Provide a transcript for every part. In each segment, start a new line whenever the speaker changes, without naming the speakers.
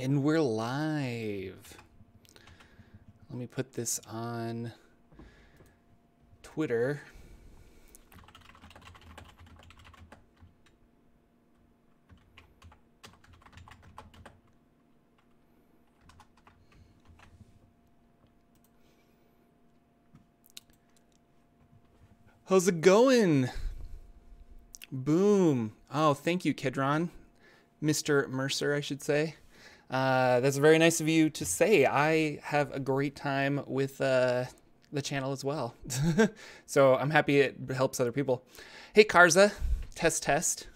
And we're live. Let me put this on Twitter. How's it going? Boom. Oh, thank you, Kedron. Mr. Mercer, I should say. That's very nice of you to say. I have a great time with the channel as well. So I'm happy it helps other people. Hey, Karza. Test, test.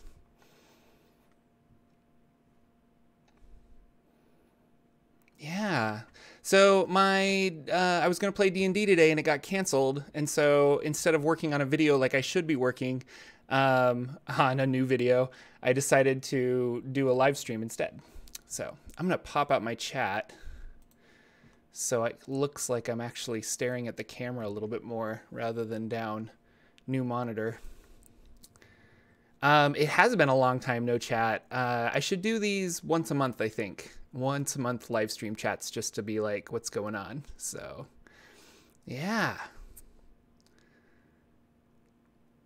Yeah. So I was going to play D&D today and it got canceled. And so instead of working on a video like I should be working on a new video, I decided to do a live stream instead. So I'm going to pop out my chat so it looks like I'm actually staring at the camera a little bit more rather than down. New monitor. It has been a long time no chat. I should do these once a month, I think. Once a month live stream chats just to be like, what's going on? So, yeah.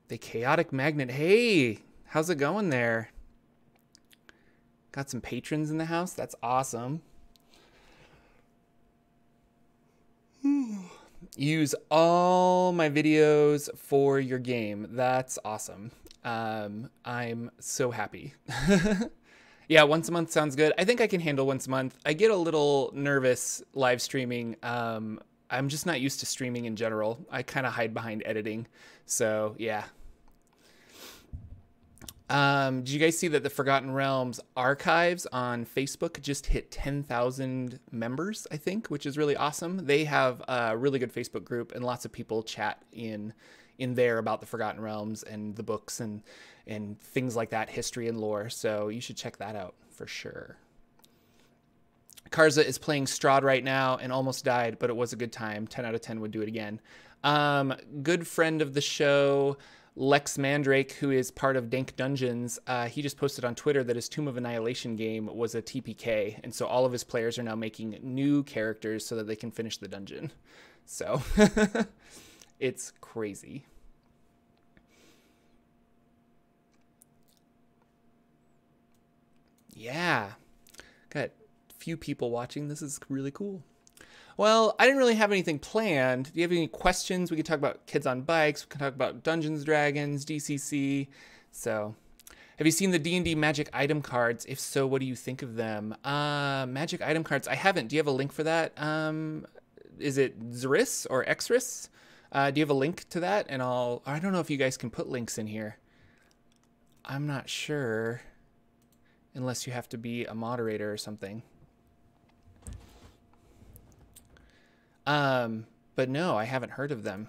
The Chaotic Magnet. Hey, how's it going there? Got some patrons in the house. That's awesome. Use all my videos for your game. That's awesome. I'm so happy. Yeah, once a month sounds good. I think I can handle once a month. I get a little nervous live streaming. I'm just not used to streaming in general. I kind of hide behind editing. So, yeah. Did you guys see that the Forgotten Realms archives on Facebook just hit 10,000 members, I think, which is really awesome. They have a really good Facebook group and lots of people chat in there about the Forgotten Realms and the books and things like that, history and lore. So you should check that out for sure. Karza is playing Strahd right now and almost died, but it was a good time. 10 out of 10 would do it again. Good friend of the show, Lex Mandrake, who is part of Dank Dungeons, he just posted on Twitter that his Tomb of Annihilation game was a TPK, and so all of his players are now making new characters so that they can finish the dungeon. So it's crazy. Yeah, got a few people watching. This is really cool. Well, I didn't really have anything planned. Do you have any questions? We could talk about Kids on Bikes. We can talk about Dungeons, Dragons, DCC. So, have you seen the D&D Magic Item cards? If so, what do you think of them? Magic Item cards. I haven't. Do you have a link for that? Is it Xris or Xris? Do you have a link to that? And I don't know if you guys can put links in here. I'm not sure. Unless you have to be a moderator or something. But no, I haven't heard of them.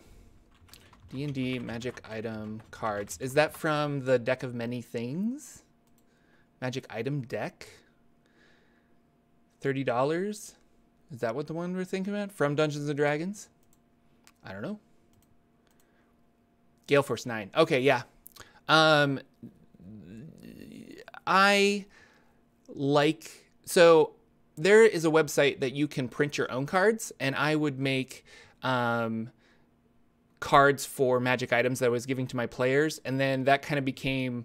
D&D Magic Item cards. Is that from the Deck of Many Things? Magic Item deck? $30? Is that what the one we're thinking about? From Dungeons and Dragons? I don't know. Gale Force 9. Okay, yeah. So there is a website that you can print your own cards, and I would make cards for magic items that I was giving to my players, and then that kind of became,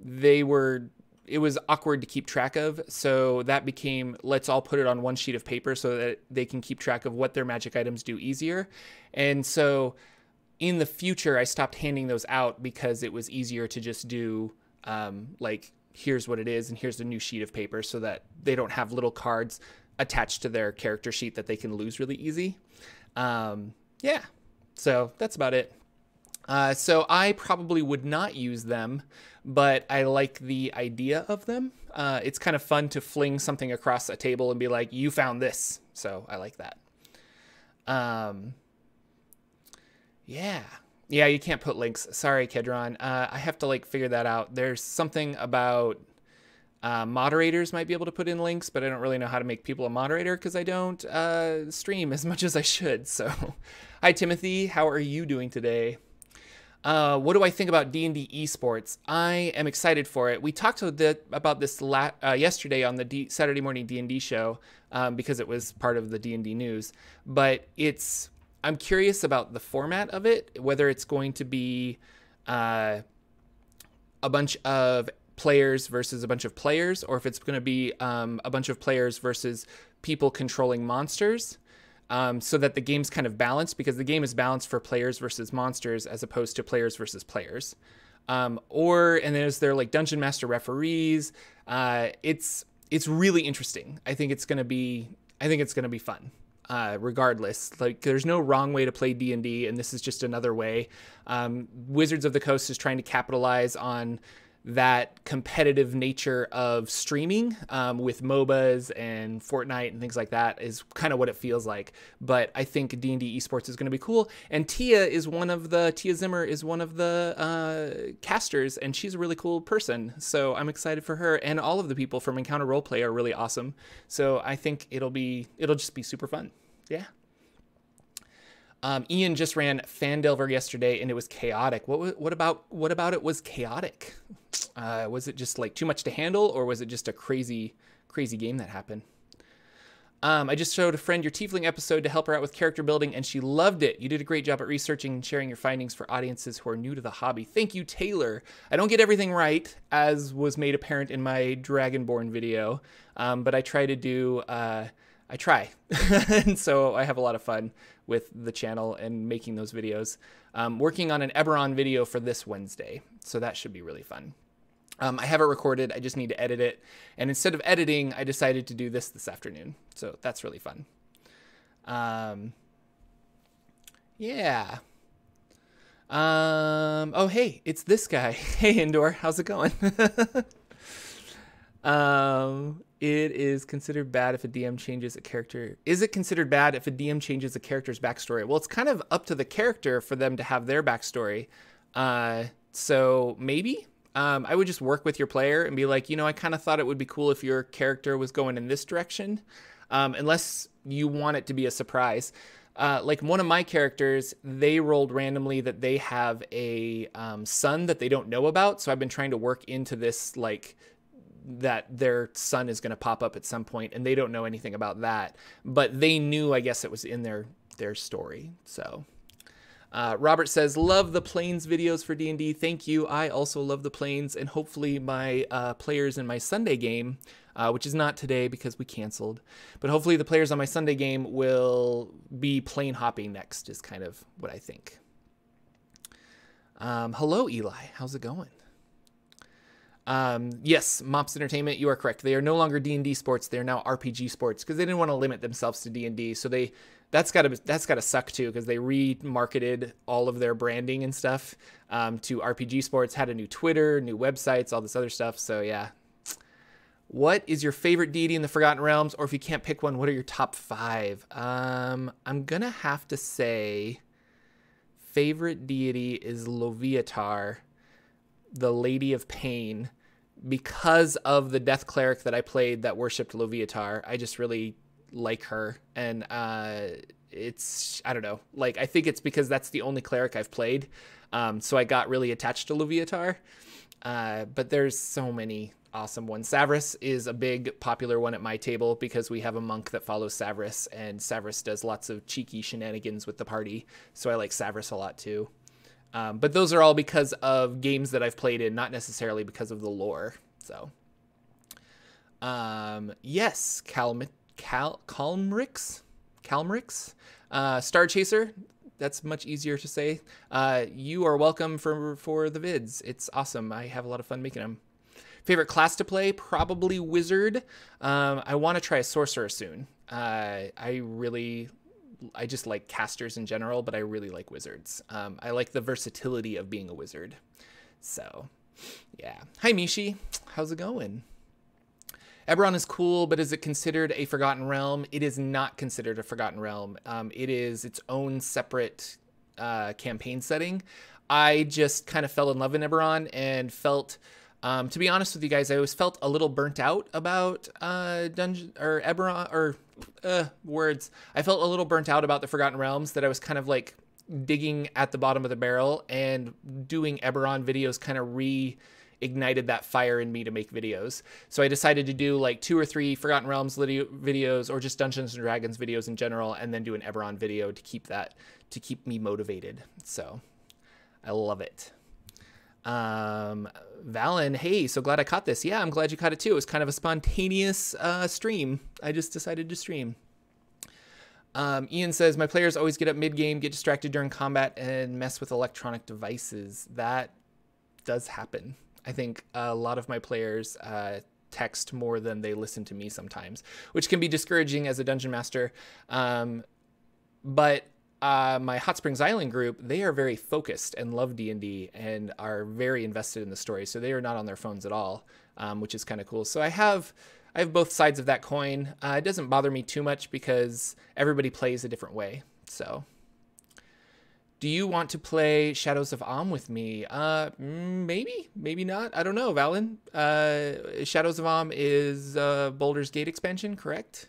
it was awkward to keep track of, so that became, let's all put it on one sheet of paper so that they can keep track of what their magic items do easier. And so in the future, I stopped handing those out because it was easier to just do like, here's what it is and here's the new sheet of paper, so that they don't have little cards attached to their character sheet that they can lose really easy. Yeah, so that's about it. So I probably would not use them, but I like the idea of them. It's kind of fun to fling something across a table and be like, you found this. So I like that. Yeah. Yeah, you can't put links. Sorry, Kedron. I have to figure that out. There's something about moderators might be able to put in links, but I don't really know how to make people a moderator because I don't stream as much as I should. So, hi, Timothy. How are you doing today? What do I think about D&D esports? I am excited for it. We talked about this yesterday on the Saturday morning D&D show because it was part of the D&D news. But I'm curious about the format of it, whether it's going to be a bunch of players versus a bunch of players, or if it's going to be a bunch of players versus people controlling monsters. So that the game's kind of balanced, because the game is balanced for players versus monsters as opposed to players versus players. And then is there like dungeon master referees? It's really interesting. I think it's gonna be fun. Regardless, like there's no wrong way to play D&D, and this is just another way. Wizards of the Coast is trying to capitalize on that competitive nature of streaming with MOBAs and Fortnite and things like that is kind of what it feels like. But I think D&D esports is going to be cool. And Tia Zimmer is one of the casters, and she's a really cool person. So I'm excited for her, and all of the people from Encounter Roleplay are really awesome. So I think it'll just be super fun. Yeah. Ian just ran Fandelver yesterday, and it was chaotic. What about it was chaotic? Was it just like too much to handle, or was it just a crazy game that happened? I just showed a friend your Tiefling episode to help her out with character building, and she loved it. You did a great job at researching and sharing your findings for audiences who are new to the hobby. Thank you, Taylor. I don't get everything right, as was made apparent in my Dragonborn video, but I try to do... I try. And so I have a lot of fun with the channel and making those videos. Working on an Eberron video for this Wednesday, so that should be really fun. I have it recorded. I just need to edit it. And instead of editing, I decided to do this afternoon. So that's really fun. Yeah. Oh, hey, it's this guy. Hey, Indoor. How's it going? It is considered bad if a DM changes a character. Is it considered bad if a DM changes a character's backstory? Well, it's kind of up to the character for them to have their backstory. So maybe I would just work with your player and be like, I kind of thought it would be cool if your character was going in this direction, unless you want it to be a surprise. Like one of my characters, they rolled randomly that they have a son that they don't know about. So I've been trying to work into this, like, that their son is going to pop up at some point, and they don't know anything about that, but they knew, I guess it was in their story. So Robert says, love the planes videos for D&D. Thank you. I also love the planes, and hopefully my players in my Sunday game, which is not today because we canceled, but hopefully the players on my Sunday game will be plane hopping next, is kind of what I think. Hello, Eli. How's it going? Yes, Mops Entertainment, you are correct. They are no longer D&D sports. They are now RPG sports, because they didn't want to limit themselves to D&D. So that's gotta suck too, because they remarketed all of their branding and stuff to RPG sports, had a new Twitter, new websites, all this other stuff. So yeah. What is your favorite deity in the Forgotten Realms? Or if you can't pick one, what are your top 5? I'm gonna have to say favorite deity is Loviatar, the Lady of Pain, because of the Death Cleric that I played that worshipped Loviatar. I just really like her, and I don't know, like, I think it's because that's the only cleric I've played, so I got really attached to Loviatar, but there's so many awesome ones. Savras is a big popular one at my table because we have a monk that follows Savras, and Savras does lots of cheeky shenanigans with the party, so I like Savras a lot too. But those are all because of games that I've played in, not necessarily because of the lore. So, yes, Calmrix, Star Chaser. That's much easier to say. You are welcome for the vids. It's awesome. I have a lot of fun making them. Favorite class to play? Probably Wizard. I want to try a Sorcerer soon. I just like casters in general, but I really like wizards. I like the versatility of being a wizard. So, yeah. Hi, Mishi. How's it going? Eberron is cool, but is it considered a Forgotten Realm? It is not considered a Forgotten Realm. It is its own separate campaign setting. I just kind of fell in love in Eberron and felt... to be honest with you guys, I always felt a little burnt out about Dungeon or Eberron or words. I felt a little burnt out about the Forgotten Realms, that I was kind of like digging at the bottom of the barrel, and doing Eberron videos kind of reignited that fire in me to make videos. So I decided to do like 2 or 3 Forgotten Realms videos, or just Dungeons and Dragons videos in general, and then do an Eberron video to keep me motivated. So I love it. Valen, hey, so glad I caught this. Yeah, I'm glad you caught it too. It was kind of a spontaneous stream. I just decided to stream. Ian says, my players always get up mid-game, get distracted during combat, and mess with electronic devices. That does happen. I think a lot of my players text more than they listen to me sometimes, which can be discouraging as a dungeon master. But my Hot Springs Island group, they are very focused and love D&D and are very invested in the story. So they are not on their phones at all, which is kind of cool. So I have both sides of that coin. It doesn't bother me too much because everybody plays a different way. So do you want to play Shadows of Am with me? Maybe not. I don't know, Valen. Shadows of Am is Baldur's Gate expansion, correct?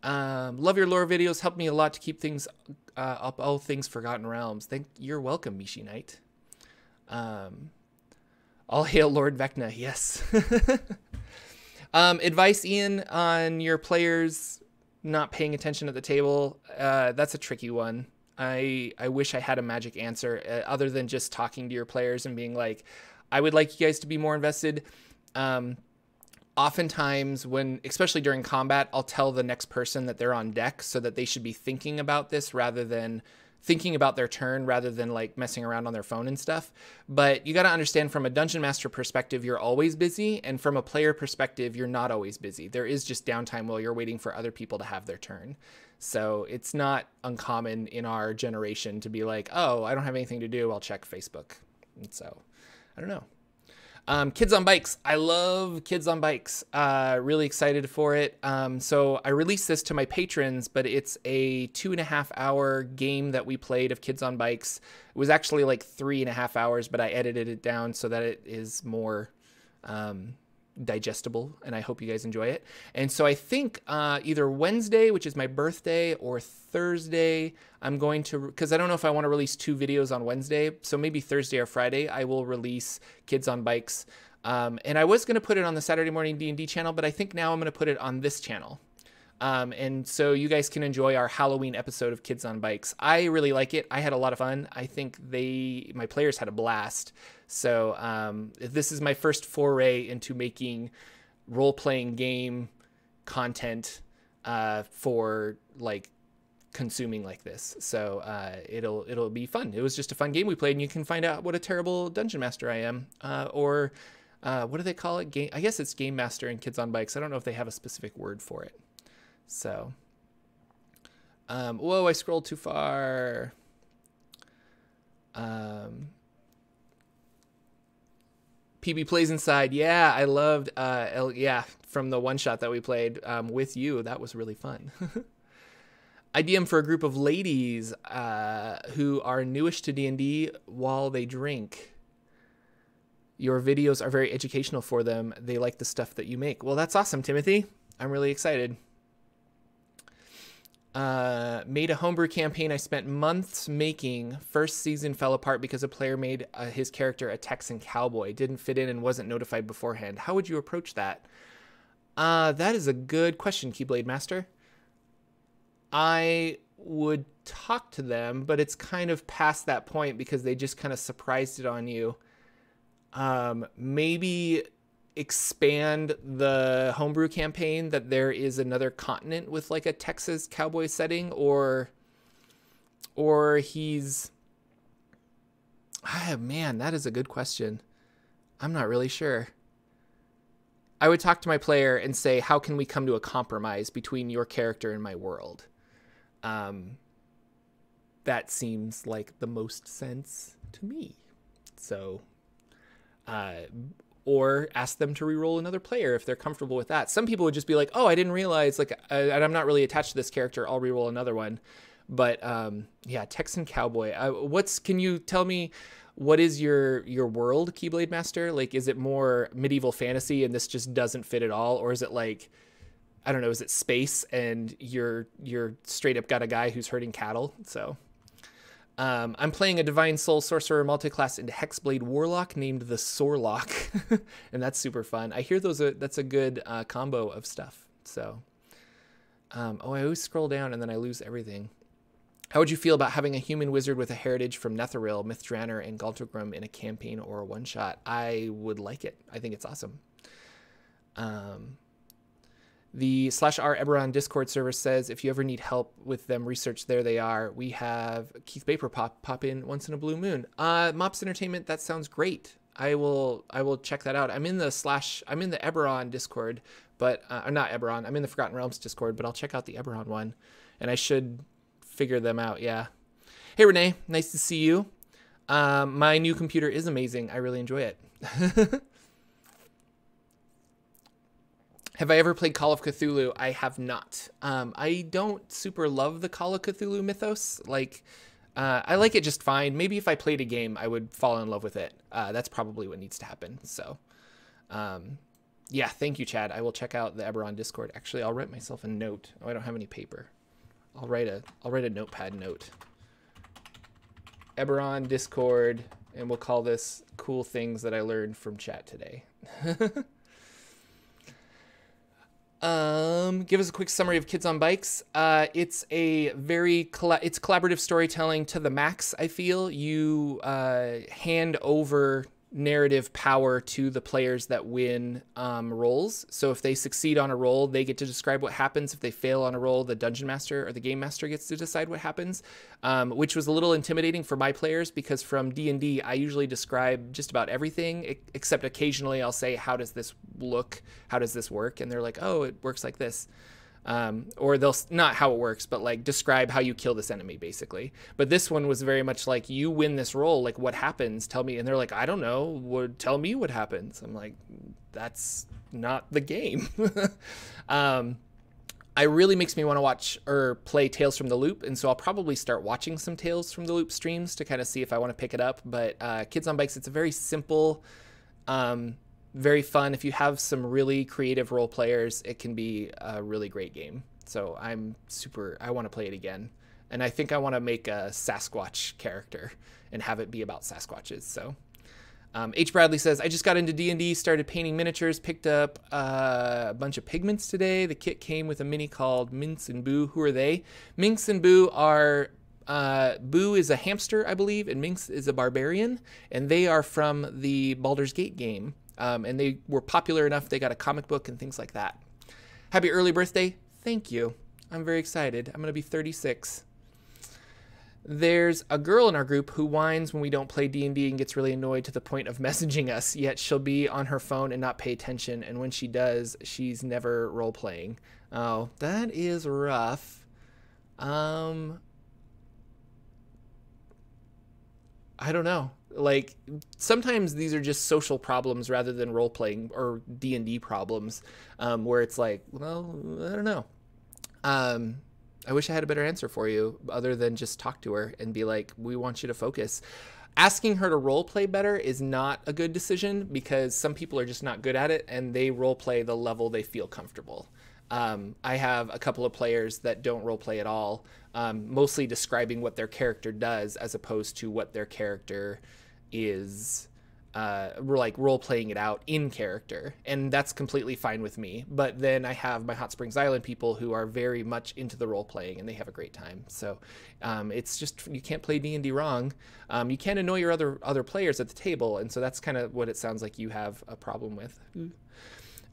Love your lore videos. Helped me a lot to keep things up, all things Forgotten Realms. You're welcome, Mishi Knight. All hail Lord Vecna. Yes. Advice, Ian, on your players not paying attention at the table. That's a tricky one. I wish I had a magic answer other than just talking to your players and being like, I would like you guys to be more invested. Oftentimes especially during combat, I'll tell the next person that they're on deck so that they should be thinking about this rather than thinking about their turn rather than like messing around on their phone and stuff. But you got to understand, from a dungeon master perspective, you're always busy. And from a player perspective, you're not always busy. There is just downtime while you're waiting for other people to have their turn. So it's not uncommon in our generation to be like, oh, I don't have anything to do, I'll check Facebook. And so I don't know. Kids on Bikes. I love Kids on Bikes. Really excited for it. So I released this to my patrons, but it's a 2.5-hour game that we played of Kids on Bikes. It was actually like 3.5 hours, but I edited it down so that it is more digestible, and I hope you guys enjoy it. And so I think either Wednesday, which is my birthday, or Thursday, I'm going to, because I don't know if I want to release 2 videos on Wednesday, so maybe Thursday or Friday I will release Kids on Bikes. And I was going to put it on the Saturday Morning D&D channel, but I think now I'm going to put it on this channel. And so you guys can enjoy our Halloween episode of Kids on Bikes. I really like it. I had a lot of fun. I think my players had a blast. So this is my first foray into making role-playing game content for like consuming like this. So it'll be fun. It was just a fun game we played, and you can find out what a terrible dungeon master I am, or what do they call it? I guess it's game master in Kids on Bikes. I don't know if they have a specific word for it. So, whoa, I scrolled too far. PB Plays Inside. Yeah, I loved, from the one shot that we played with you. That was really fun. I DM for a group of ladies who are newish to D&D while they drink. Your videos are very educational for them. They like the stuff that you make. Well, that's awesome, Timothy. I'm really excited. Made a homebrew campaign I spent months making. First season fell apart because a player made his character a Texan cowboy. Didn't fit in and wasn't notified beforehand. How would you approach that? That is a good question, Keyblade Master. I would talk to them, but it's kind of past that point because they just kind of surprised it on you. Maybe expand the homebrew campaign that there is another continent with like a Texas cowboy setting, or he's, man, that is a good question. I'm not really sure. I would talk to my player and say, how can we come to a compromise between your character and my world? That seems like the most sense to me. So, or ask them to re-roll another player if they're comfortable with that. Some people would just be like, oh, I didn't realize, like, and I'm not really attached to this character, I'll re-roll another one. But yeah, Texan cowboy. Can you tell me, what is your world, Keyblade Master? Like, is it more medieval fantasy and this just doesn't fit at all? Or is it like, I don't know, is it space and you're straight up got a guy who's herding cattle? So I'm playing a Divine Soul Sorcerer multiclass into Hexblade Warlock named the Sorlock, and that's super fun. I hear that's a good combo of stuff. So, oh, I always scroll down and then I lose everything. How would you feel about having a human wizard with a heritage from Netheril, Mythdraenor, and Galtogrim in a campaign or a one-shot? I would like it. I think it's awesome. The /r Eberron Discord server says if you ever need help with them research, there they are. We have Keith Baper pop in once in a blue moon. Mops Entertainment, that sounds great. I will check that out. I'm in the Eberron Discord, but not Eberron. I'm in the Forgotten Realms Discord, but I'll check out the Eberron one, and I should figure them out. Yeah. Hey Renee, nice to see you. My new computer is amazing. I really enjoy it. Have I ever played Call of Cthulhu? I have not. I don't super love the Call of Cthulhu mythos. Like, I like it just fine. Maybe if I played a game, I would fall in love with it. That's probably what needs to happen. So, yeah, thank you, Chad. I will check out the Eberron Discord. Actually, I'll write myself a note. Oh, I don't have any paper. I'll write a notepad note. Eberron Discord, and we'll call this cool things that I learned from chat today. Give us a quick summary of Kids on Bikes. It's a very it's collaborative storytelling to the max. I feel you hand over narrative power to the players that win rolls. So if they succeed on a roll, they get to describe what happens. If they fail on a roll, the dungeon master or the game master gets to decide what happens, which was a little intimidating for my players because from D&D, I usually describe just about everything, except occasionally I'll say, how does this look? How does this work? And they're like, oh, it works like this. Or they'll not how it works, but like describe how you kill this enemy basically. But this one was very much like, you win this roll, like what happens? Tell me. And they're like, I don't know. Tell me what happens. I'm like, that's not the game. It really makes me want to watch or play Tales from the Loop. And so I'll probably start watching some Tales from the Loop streams to kind of see if I want to pick it up. But Kids on Bikes, it's a very simple, very fun. If you have some really creative role players, it can be a really great game. So I want to play it again. And I think I want to make a Sasquatch character and have it be about Sasquatches. So H. Bradley says, I just got into D&D, started painting miniatures, picked up a bunch of pigments today. The kit came with a mini called Minx and Boo. Who are they? Minx and Boo are... Boo is a hamster, I believe, and Minx is a barbarian. And they are from the Baldur's Gate game. And they were popular enough, they got a comic book and things like that. Happy early birthday. Thank you. I'm very excited. I'm going to be 36. There's a girl in our group who whines when we don't play D&D and gets really annoyed to the point of messaging us, yet she'll be on her phone and not pay attention. And when she does, she's never role-playing. Oh, that is rough. I don't know. Like, sometimes these are just social problems rather than role-playing or D&D problems, where it's like, well, I don't know. I wish I had a better answer for you other than just talk to her and be like, we want you to focus. Asking her to role-play better is not a good decision because some people are just not good at it and they role-play the level they feel comfortable. I have a couple of players that don't role-play at all, mostly describing what their character does as opposed to what their character is, like role-playing it out in character, and that's completely fine with me. But then I have my Hot Springs Island people who are very much into the role-playing and they have a great time. So it's just, you can't play D&D wrong. You can't annoy your other players at the table, and so that's kind of what it sounds like you have a problem with.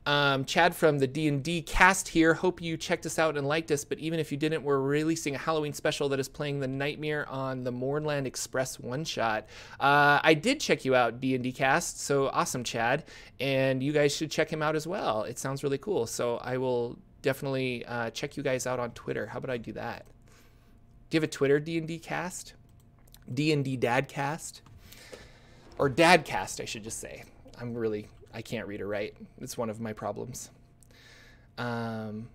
Chad from the D&D cast here. Hope you checked us out and liked us, but even if you didn't, we're releasing a Halloween special that is playing the Nightmare on the Mournland Express one-shot. I did check you out, D&D cast, so awesome, Chad, and you guys should check him out as well. It sounds really cool, so I will definitely check you guys out on Twitter. How about I do that? Do you have a Twitter, D&D cast? D&D Dadcast? Or Dadcast, I should just say. I can't read or write. It's one of my problems. And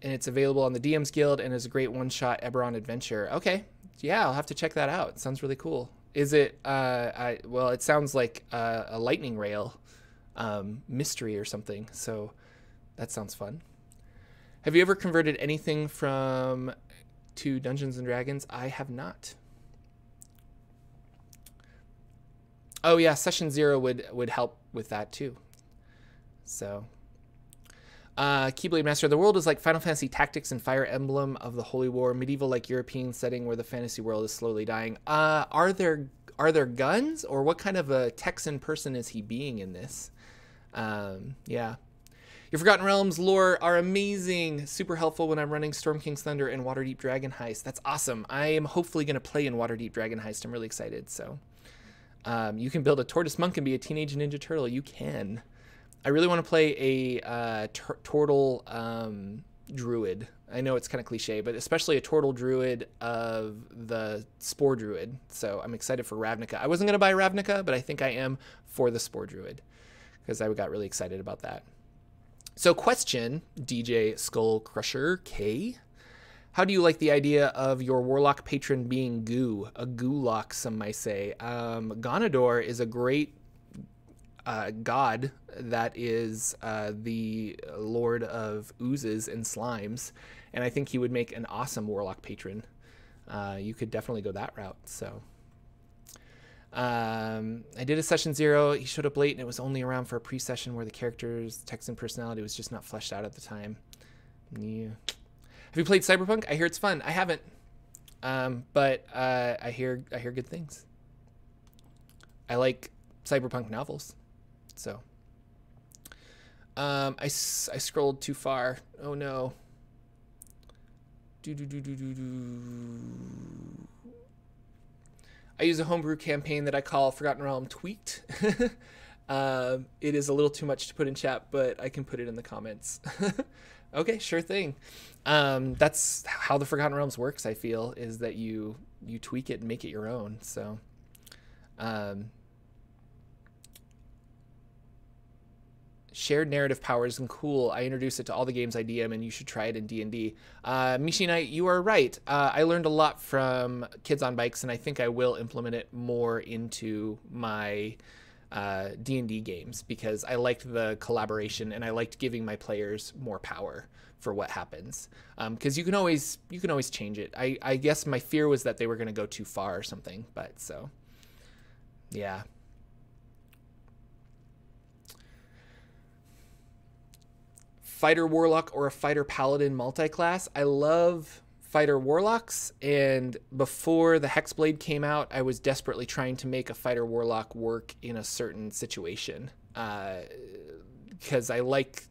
it's available on the DM's Guild and is a great one-shot Eberron adventure. Okay. Yeah, I'll have to check that out. It sounds really cool. Is it, well, it sounds like a lightning rail mystery or something. So that sounds fun. Have you ever converted anything to Dungeons and Dragons? I have not. Oh yeah, session 0 would help with that too. So, Keyblade Master, the world is like Final Fantasy Tactics and Fire Emblem of the Holy War, medieval like European setting where the fantasy world is slowly dying. Are there guns, or what kind of a Texan person is he being in this? Yeah. Your Forgotten Realms lore are amazing. Super helpful when I'm running Storm King's Thunder and Waterdeep Dragon Heist. That's awesome. I am hopefully going to play in Waterdeep Dragon Heist. I'm really excited. So, you can build a tortoise monk and be a teenage ninja turtle. You can. I really want to play a turtle druid. I know it's kind of cliche, but especially a turtle druid of the Spore Druid. So I'm excited for Ravnica. I wasn't going to buy Ravnica, but I think I am for the Spore Druid because I got really excited about that. So question, DJ Skull Crusher K. How do you like the idea of your warlock patron being goo? A goo-lock, some might say. Ganondorf is a great god that is the lord of oozes and slimes, and I think he would make an awesome warlock patron. You could definitely go that route. So I did a session 0. He showed up late and it was only around for a pre-session where the character's text and personality was just not fleshed out at the time. Yeah. Have you played Cyberpunk? I hear it's fun. I haven't, but I hear good things. I like cyberpunk novels. So, I scrolled too far. Oh no. I use a homebrew campaign that I call Forgotten Realm Tweaked. It is a little too much to put in chat, but I can put it in the comments. Okay, sure thing. That's how the Forgotten Realms works, I feel, is that you tweak it and make it your own. So, shared narrative power isn't cool. I introduce it to all the games I DM, and you should try it in D&D. Mishi Knight, you are right. I learned a lot from Kids on Bikes, and I think I will implement it more into my D&D games because I liked the collaboration and I liked giving my players more power for what happens. Because you can always change it. I guess my fear was that they were going to go too far or something, but so yeah. Fighter Warlock or a Fighter Paladin multi-class. I love Fighter Warlocks, and before the Hexblade came out, I was desperately trying to make a Fighter Warlock work in a certain situation. Because I like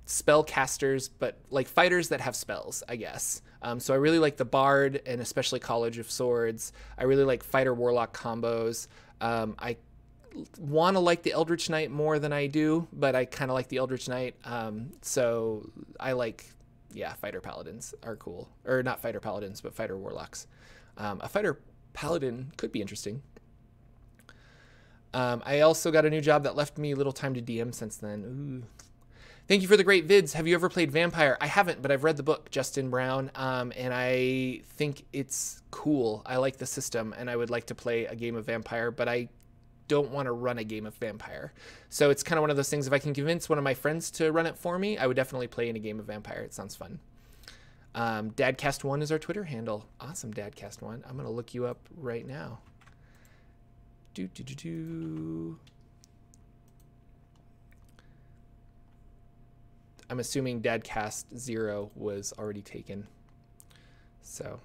spellcasters, but like fighters that have spells, I guess. So I really like the Bard and especially College of Swords. I really like Fighter Warlock combos. I want to like the Eldritch Knight more than I do, but I kind of like the Eldritch Knight. So I like, yeah, Fighter Paladins are cool. Or not Fighter Paladins, but Fighter Warlocks. A Fighter Paladin could be interesting. I also got a new job that left me little time to DM since then. Ooh. Thank you for the great vids. Have you ever played Vampire? I haven't, but I've read the book, Justin Brown, and I think it's cool. I like the system, and I would like to play a game of Vampire, but I don't want to run a game of Vampire. So it's kind of one of those things, if I can convince one of my friends to run it for me, I would definitely play in a game of Vampire. It sounds fun. Dadcast1 is our Twitter handle. Awesome, Dadcast1. I'm going to look you up right now. I'm assuming Dadcast0 was already taken. So.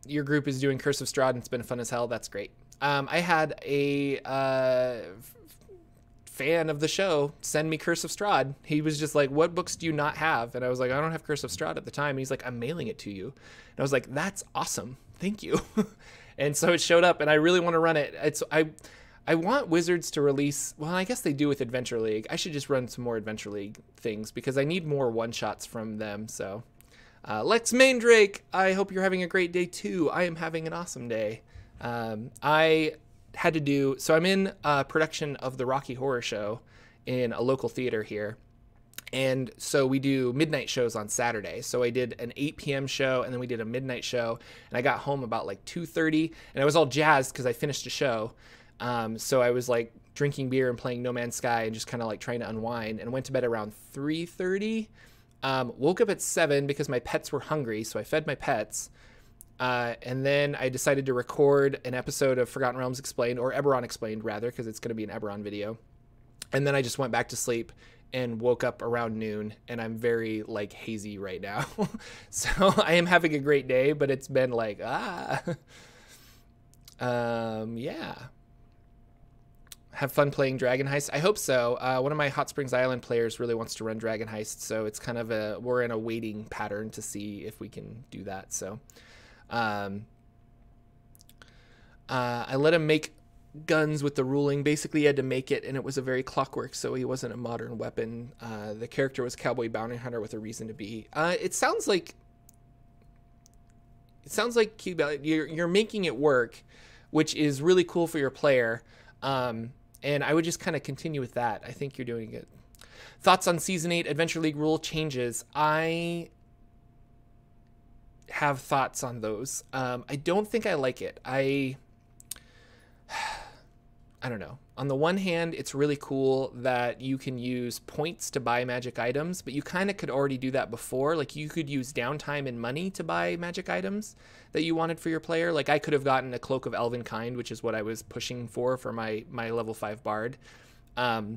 Your group is doing Curse of Strahd and it's been fun as hell. That's great. I had a fan of the show send me Curse of Strahd. He was just like, what books do you not have? And I was like, I don't have Curse of Strahd at the time. And he's like, I'm mailing it to you. And I was like, that's awesome. Thank you. And so it showed up and I really want to run it. I want Wizards to release, well, I guess they do with Adventure League. I should just run some more Adventure League things because I need more one-shots from them. So Lex Mandrake, I hope you're having a great day too. I am having an awesome day. I had to do, so I'm in a production of the Rocky Horror Show in a local theater here. And so we do midnight shows on Saturday. So I did an 8 p.m. show and then we did a midnight show. And I got home about like 2:30 and I was all jazzed because I finished a show. So I was like drinking beer and playing No Man's Sky and just kind of like trying to unwind, and went to bed around 3:30. Woke up at 7 because my pets were hungry, so I fed my pets. And then I decided to record an episode of Forgotten Realms Explained, or Eberron Explained rather, because it's going to be an Eberron video. And then I just went back to sleep and woke up around noon, and I'm very like hazy right now. So I am having a great day, but it's been like, yeah. Have fun playing Dragon Heist? I hope so. One of my Hot Springs Island players really wants to run Dragon Heist, so it's kind of we're in a waiting pattern to see if we can do that. So I let him make guns with the ruling. Basically, he had to make it, and it was a very clockwork, so he wasn't a modern weapon. The character was Cowboy Bounty Hunter with a reason to be. It sounds like you're making it work, which is really cool for your player. And I would just kind of continue with that. I think you're doing good. Thoughts on Season 8 Adventure League rule changes? I have thoughts on those. I don't think I like it. I don't know. On the one hand, it's really cool that you can use points to buy magic items, but you kind of could already do that before. Like, you could use downtime and money to buy magic items that you wanted for your player. Like, I could have gotten a Cloak of Elven Kind, which is what I was pushing for my level 5 bard. I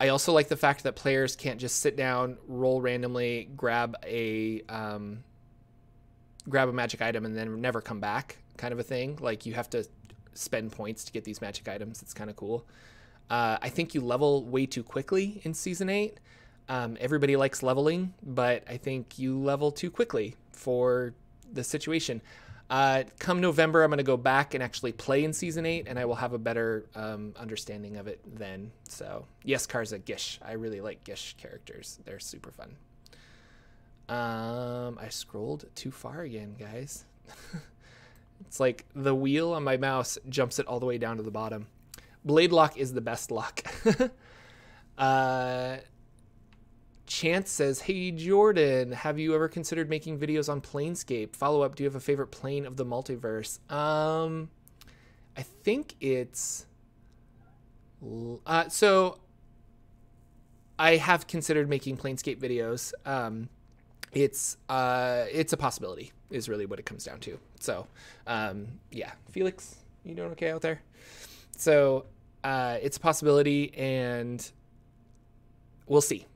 also like the fact that players can't just sit down, roll randomly, grab a magic item, and then never come back, kind of a thing. Like, you have to spend points to get these magic items. It's kind of cool. I think you level way too quickly in Season 8. Everybody likes leveling, but I think you level too quickly for the situation. Come November, I'm going to go back and actually play in Season 8, and I will have a better understanding of it then. So, yes, Karza, Gish. I really like Gish characters. They're super fun. I scrolled too far again, guys. It's like the wheel on my mouse jumps it all the way down to the bottom. Blade lock is the best lock. Chance says, hey, Jordan, have you ever considered making videos on Planescape? Follow-up, do you have a favorite plane of the multiverse? I think it's... so I have considered making Planescape videos. It's a possibility is really what it comes down to. So, yeah. Felix, you doing okay out there? So, it's a possibility, and we'll see.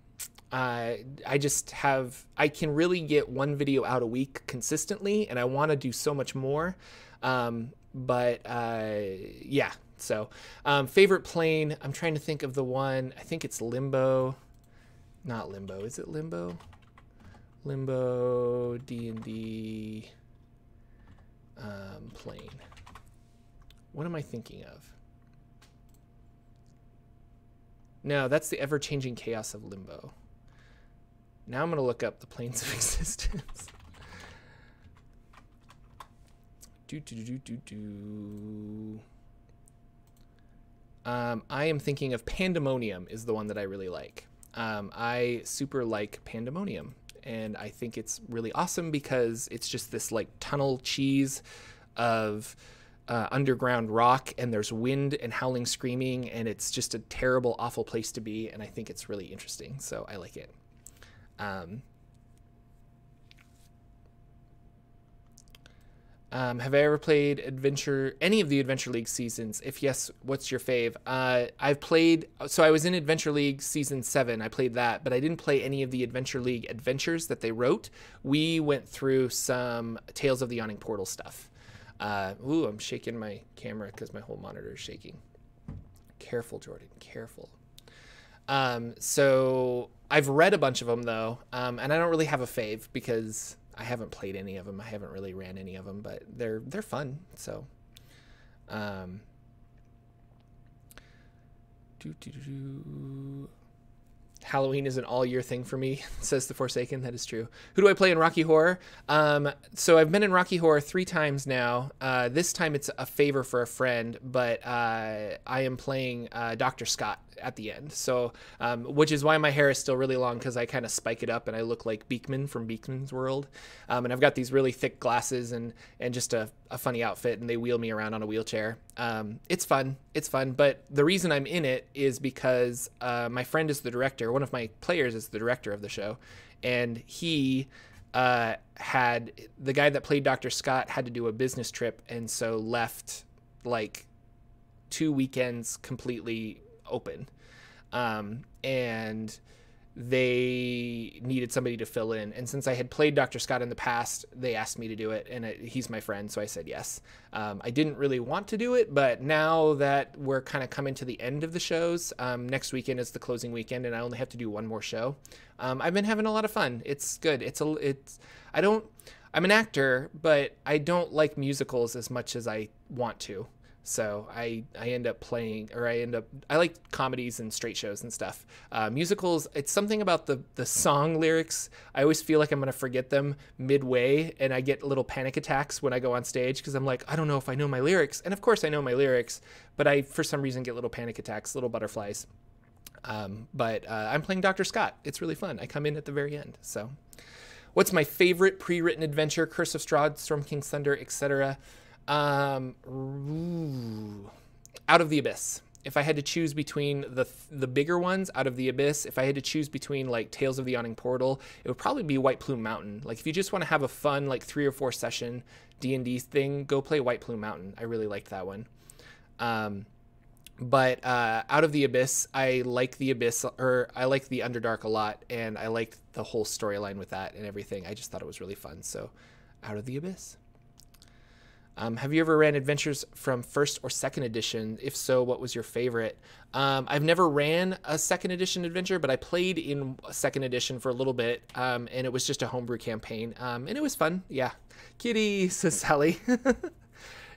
I can really get one video out a week consistently, and I want to do so much more. But yeah. So, favorite plane, I'm trying to think of the one. I think it's Limbo. Not Limbo. Is it Limbo? Limbo D&D plane. What am I thinking of? No, that's the ever-changing chaos of Limbo. Now I'm going to look up the planes of existence. I am thinking of Pandemonium is the one that I really like. I super like Pandemonium. And I think it's really awesome because it's just this like tunnel cheese of underground rock, and there's wind and howling screaming, and it's just a terrible, awful place to be. And I think it's really interesting. So I like it. Have I ever played any of the Adventure League seasons? If yes, what's your fave? I've played, so I was in Adventure League Season 7. I played that, but I didn't play any of the Adventure League adventures that they wrote. We went through some Tales of the Yawning Portal stuff. Ooh, I'm shaking my camera because my whole monitor is shaking. Careful, Jordan, careful. So I've read a bunch of them, though, and I don't really have a fave because I haven't played any of them. I haven't really ran any of them, but they're fun. So, how Halloween is an all-year thing for me, says The Forsaken. That is true. Who do I play in Rocky Horror? So I've been in Rocky Horror 3 times now. This time it's a favor for a friend, but I am playing Dr. Scott at the end. So, which is why my hair is still really long, because I kind of spike it up and I look like Beekman from Beekman's World. And I've got these really thick glasses and just a funny outfit, and they wheel me around on a wheelchair. It's fun. It's fun. But the reason I'm in it is because my friend is the director. One of my players is the director of the show. And he had, the guy that played Dr. Scott had to do a business trip, and so left like 2 weekends completely open. And they needed somebody to fill in. And since I had played Dr. Scott in the past, they asked me to do it, and he's my friend, so I said yes. I didn't really want to do it, but now that we're kind of coming to the end of the shows, next weekend is the closing weekend, and I only have to do one more show. I've been having a lot of fun. It's good. I'm an actor, but I don't like musicals as much as I want to. So I end up playing, or I like comedies and straight shows and stuff. Musicals, it's something about the song lyrics. I always feel like I'm going to forget them midway, and I get little panic attacks when I go on stage, because I'm like, I don't know if I know my lyrics. And of course I know my lyrics, but I, for some reason, get little panic attacks, little butterflies. But I'm playing Dr. Scott. It's really fun. I come in at the very end. So what's my favorite pre-written adventure? Curse of Strahd, Storm King's Thunder, etc. Out of the Abyss. If I had to choose between the bigger ones, Out of the Abyss, if I had to choose between like Tales of the Yawning Portal, it would probably be White Plume Mountain. Like if you just want to have a fun like 3 or 4 session D&D thing, go play White Plume Mountain. I really liked that one. But Out of the Abyss, I like the Abyss, or I like the Underdark a lot, and I liked the whole storyline with that and everything. I just thought it was really fun. So Out of the Abyss. Have you ever ran adventures from 1st or 2nd edition? If so, what was your favorite? I've never ran a 2nd edition adventure, but I played in 2nd edition for a little bit, and it was just a homebrew campaign, and it was fun. Yeah. Kitty, says Sally.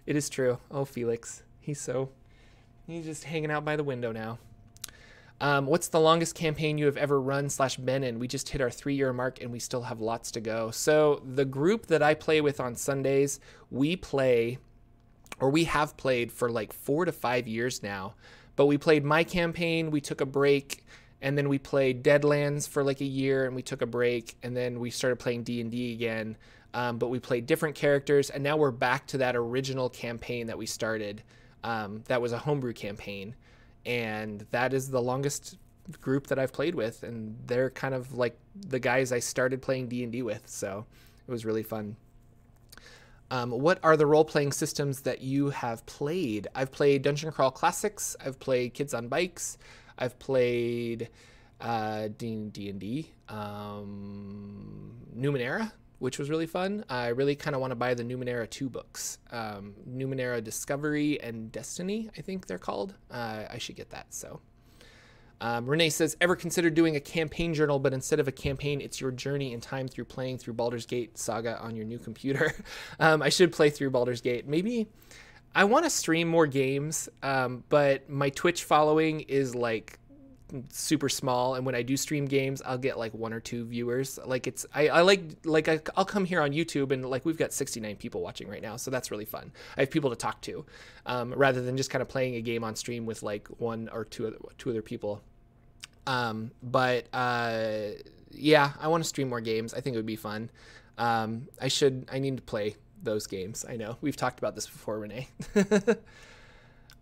It is true. Oh, Felix. He's just hanging out by the window now. What's the longest campaign you have ever run / been in? We just hit our 3-year mark, and we still have lots to go. So the group that I play with on Sundays, we have played for like 4 to 5 years now. But we played my campaign, we took a break, and then we played Deadlands for like a year, and we took a break, and then we started playing D&D again. But we played different characters, and now we're back to that original campaign that we started. That was a homebrew campaign. And that is the longest group that I've played with, and they're kind of like the guys I started playing D&D with, so it was really fun. What are the role-playing systems that you have played? I've played Dungeon Crawl Classics, I've played Kids on Bikes, I've played D&D, Numenera, which was really fun. I really kind of want to buy the Numenera 2 books. Numenera Discovery and Destiny, I think they're called. I should get that, so. Renee says, ever considered doing a campaign journal, but instead of a campaign, it's your journey in time through playing through Baldur's Gate Saga on your new computer? I should play through Baldur's Gate. Maybe I want to stream more games, but my Twitch following is like super small, and when I do stream games, I'll get like 1 or 2 viewers. Like I'll come here on YouTube, and like we've got 69 people watching right now, so that's really fun. I have people to talk to, rather than just kind of playing a game on stream with like 1 or 2 other people. Yeah, I want to stream more games. I think it would be fun. I need to play those games. I know we've talked about this before, Renee.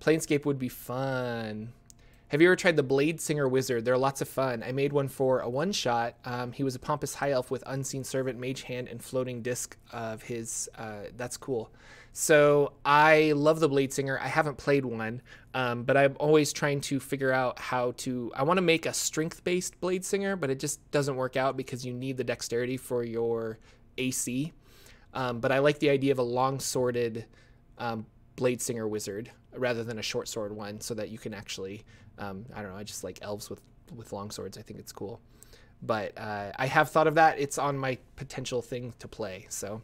Planescape would be fun. Have you ever tried the Blade Singer Wizard? They're lots of fun. I made one for a one-shot. He was a pompous high elf with Unseen Servant, Mage Hand, and floating disc of his. That's cool. So I love the Blade Singer. I haven't played one, but I'm always trying to figure out how to. I want to make a strength-based Blade Singer, but it just doesn't work out because you need the dexterity for your AC. But I like the idea of a long-sworded Blade Singer Wizard rather than a short sword one, so that you can actually. I don't know. I just like elves with long swords. I think it's cool. But I have thought of that. It's on my potential thing to play. So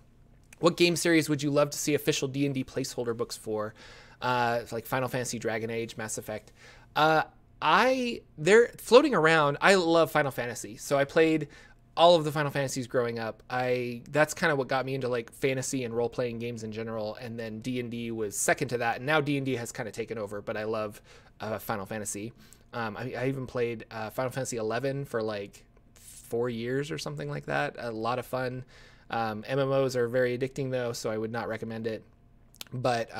what game series would you love to see official D&D placeholder books for? Like Final Fantasy, Dragon Age, Mass Effect. They're floating around. I love Final Fantasy, so I played all of the Final Fantasies growing up. That's kind of what got me into like fantasy and role playing games in general, and then D&D was second to that, and now D&D has kind of taken over. But I love Final Fantasy. I even played Final Fantasy 11 for like 4 years or something like that. A lot of fun. MMOs are very addicting though, so I would not recommend it. But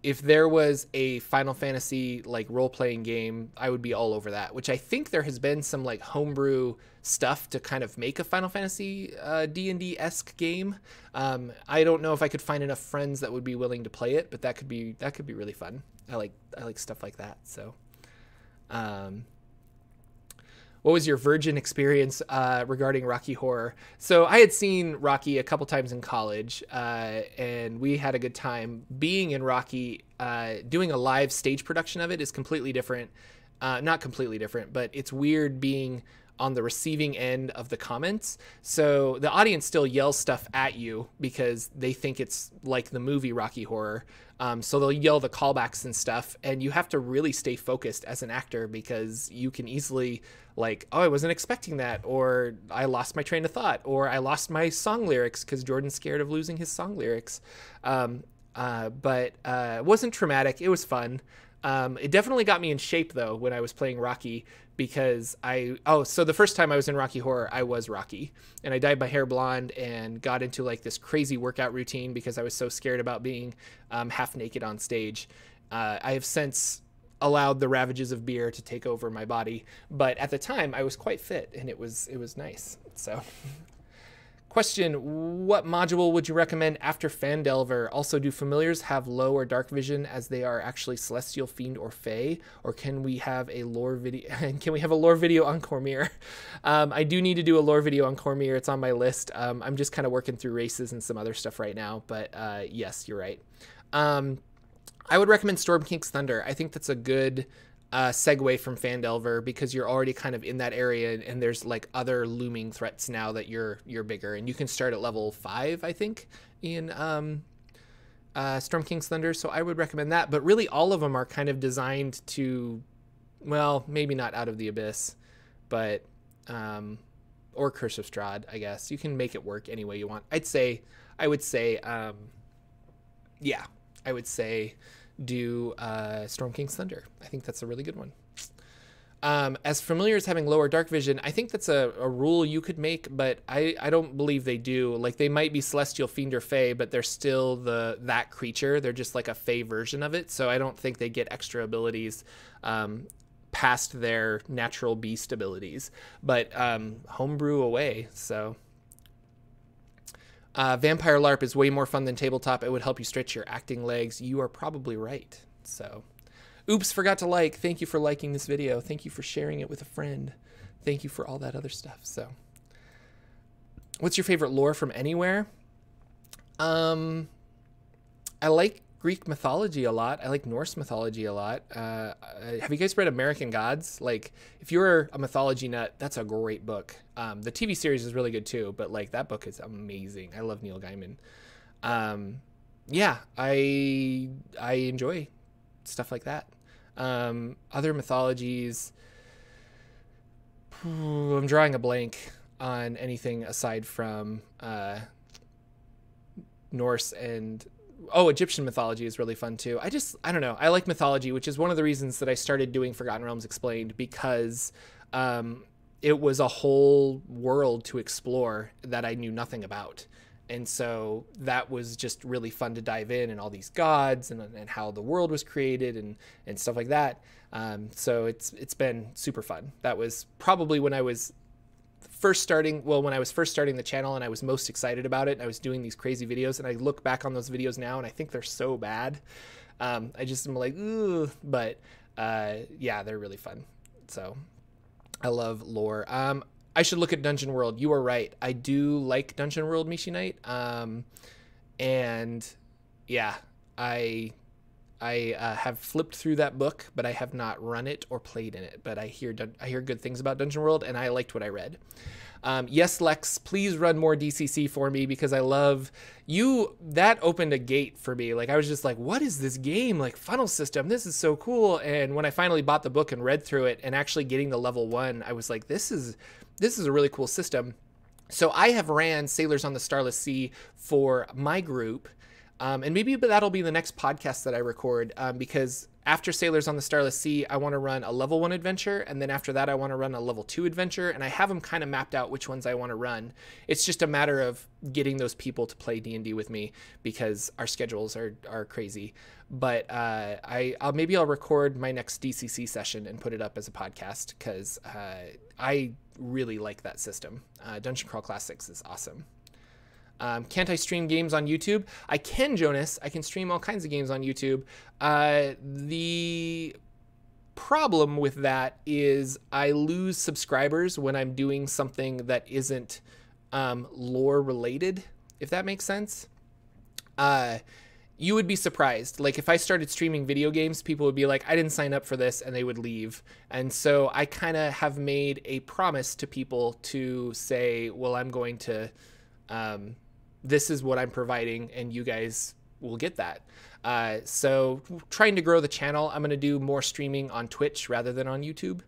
if there was a Final Fantasy like role-playing game, I would be all over that, which I think there has been some like homebrew stuff to kind of make a Final Fantasy D&D-esque game. I don't know if I could find enough friends that would be willing to play it, but that could be really fun. I like stuff like that. So what was your virgin experience regarding Rocky Horror? So I had seen Rocky a couple times in college, and we had a good time. Being in Rocky, doing a live stage production of it is completely different. Not completely different, but it's weird being on the receiving end of the comments. So the audience still yells stuff at you because they think it's like the movie Rocky Horror. So they'll yell the callbacks and stuff, and you have to really stay focused as an actor because you can easily like, oh, I wasn't expecting that, or I lost my train of thought, or I lost my song lyrics because Jordan's scared of losing his song lyrics. But it wasn't traumatic. It was fun. It definitely got me in shape though when I was playing Rocky, because so the first time I was in Rocky Horror, I was Rocky, and I dyed my hair blonde and got into like this crazy workout routine because I was so scared about being half naked on stage. I have since allowed the ravages of beer to take over my body, but at the time I was quite fit and it was nice. So question, what module would you recommend after Phandelver? Also, do familiars have low or dark vision as they are actually celestial, fiend, or fae? Or can we have a lore video? On Cormier? I do need to do a lore video on Cormier. It's on my list. I'm just kind of working through races and some other stuff right now, but yes, you're right. I would recommend Storm King's Thunder. I think that's a good segue from Phandelver because you're already kind of in that area, and there's like other looming threats now that you're bigger, and you can start at level 5, I think, in Storm King's Thunder. So I would recommend that, but really all of them are kind of designed to, well, maybe not Out of the Abyss, but or Curse of Strahd, I guess. You can make it work any way you want. I would say do Storm King's Thunder. I think that's a really good one. As familiars having lower dark vision, I think that's a rule you could make, but I don't believe they do. Like, they might be celestial, fiend, or fae, but they're still that creature. They're just like a fae version of it, so I don't think they get extra abilities past their natural beast abilities. But homebrew away, so... Vampire LARP is way more fun than tabletop. It would help you stretch your acting legs. You are probably right. So, oops, forgot to like. Thank you for liking this video. Thank you for sharing it with a friend. Thank you for all that other stuff. So, what's your favorite lore from anywhere? I like Greek mythology a lot. I like Norse mythology a lot. Have you guys read American Gods? Like, if you're a mythology nut, that's a great book. The TV series is really good too, but like that book is amazing. I love Neil Gaiman. Yeah, I enjoy stuff like that. Other mythologies, I'm drawing a blank on anything aside from Norse and... Oh, Egyptian mythology is really fun too. I don't know. I like mythology, which is one of the reasons that I started doing Forgotten Realms Explained, because it was a whole world to explore that I knew nothing about. And so that was just really fun to dive in, and all these gods and how the world was created and stuff like that. So it's been super fun. That was probably when I was first starting the channel, and I was most excited about it. I was doing these crazy videos, and I look back on those videos now and I think they're so bad. I just am like, ooh, but yeah, they're really fun. So I love lore. I should look at Dungeon World. You are right. I do like Dungeon World, Mishi Knight. And yeah, I I have flipped through that book, but I have not run it or played in it. But I hear good things about Dungeon World, and I liked what I read. Yes, Lex, please run more DCC for me, because I love you. That opened a gate for me. Like, I was just like, what is this game? Like, funnel system, this is so cool. And when I finally bought the book and read through it and actually getting to level 1, I was like, this is a really cool system. So I have ran Sailors on the Starless Sea for my group. And maybe that'll be the next podcast that I record, because after Sailors on the Starless Sea, I want to run a level 1 adventure, and then after that, I want to run a level 2 adventure, and I have them kind of mapped out which ones I want to run. It's just a matter of getting those people to play D&D with me, because our schedules are crazy. But maybe I'll record my next DCC session and put it up as a podcast, because I really like that system. Dungeon Crawl Classics is awesome. Can't I stream games on YouTube? I can, Jonas. I can stream all kinds of games on YouTube. The problem with that is I lose subscribers when I'm doing something that isn't lore related, if that makes sense. You would be surprised. Like, if I started streaming video games, people would be like, I didn't sign up for this, and they would leave. And so I kind of have made a promise to people to say, well, I'm going to... this is what I'm providing, and you guys will get that. So trying to grow the channel, I'm going to do more streaming on Twitch rather than on YouTube,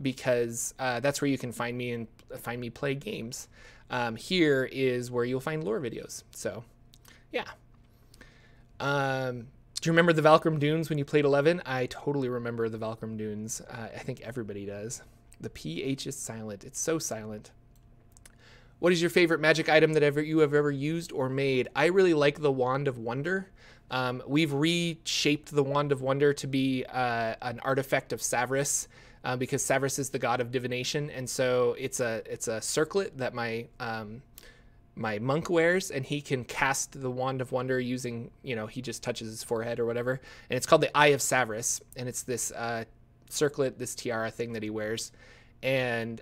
because that's where you can find me and find me play games. Here is where you'll find lore videos. So, yeah. Do you remember the Valkyrum Dunes when you played 11? I totally remember the Valkyrum Dunes. I think everybody does. The PH is silent. It's so silent. What is your favorite magic item that you have ever used or made? I really like the Wand of Wonder. We've reshaped the Wand of Wonder to be an artifact of Savras, because Savras is the god of divination, and so it's a circlet that my monk wears, and he can cast the Wand of Wonder using, he just touches his forehead or whatever, and it's called the Eye of Savras, and it's this circlet, this tiara thing that he wears, and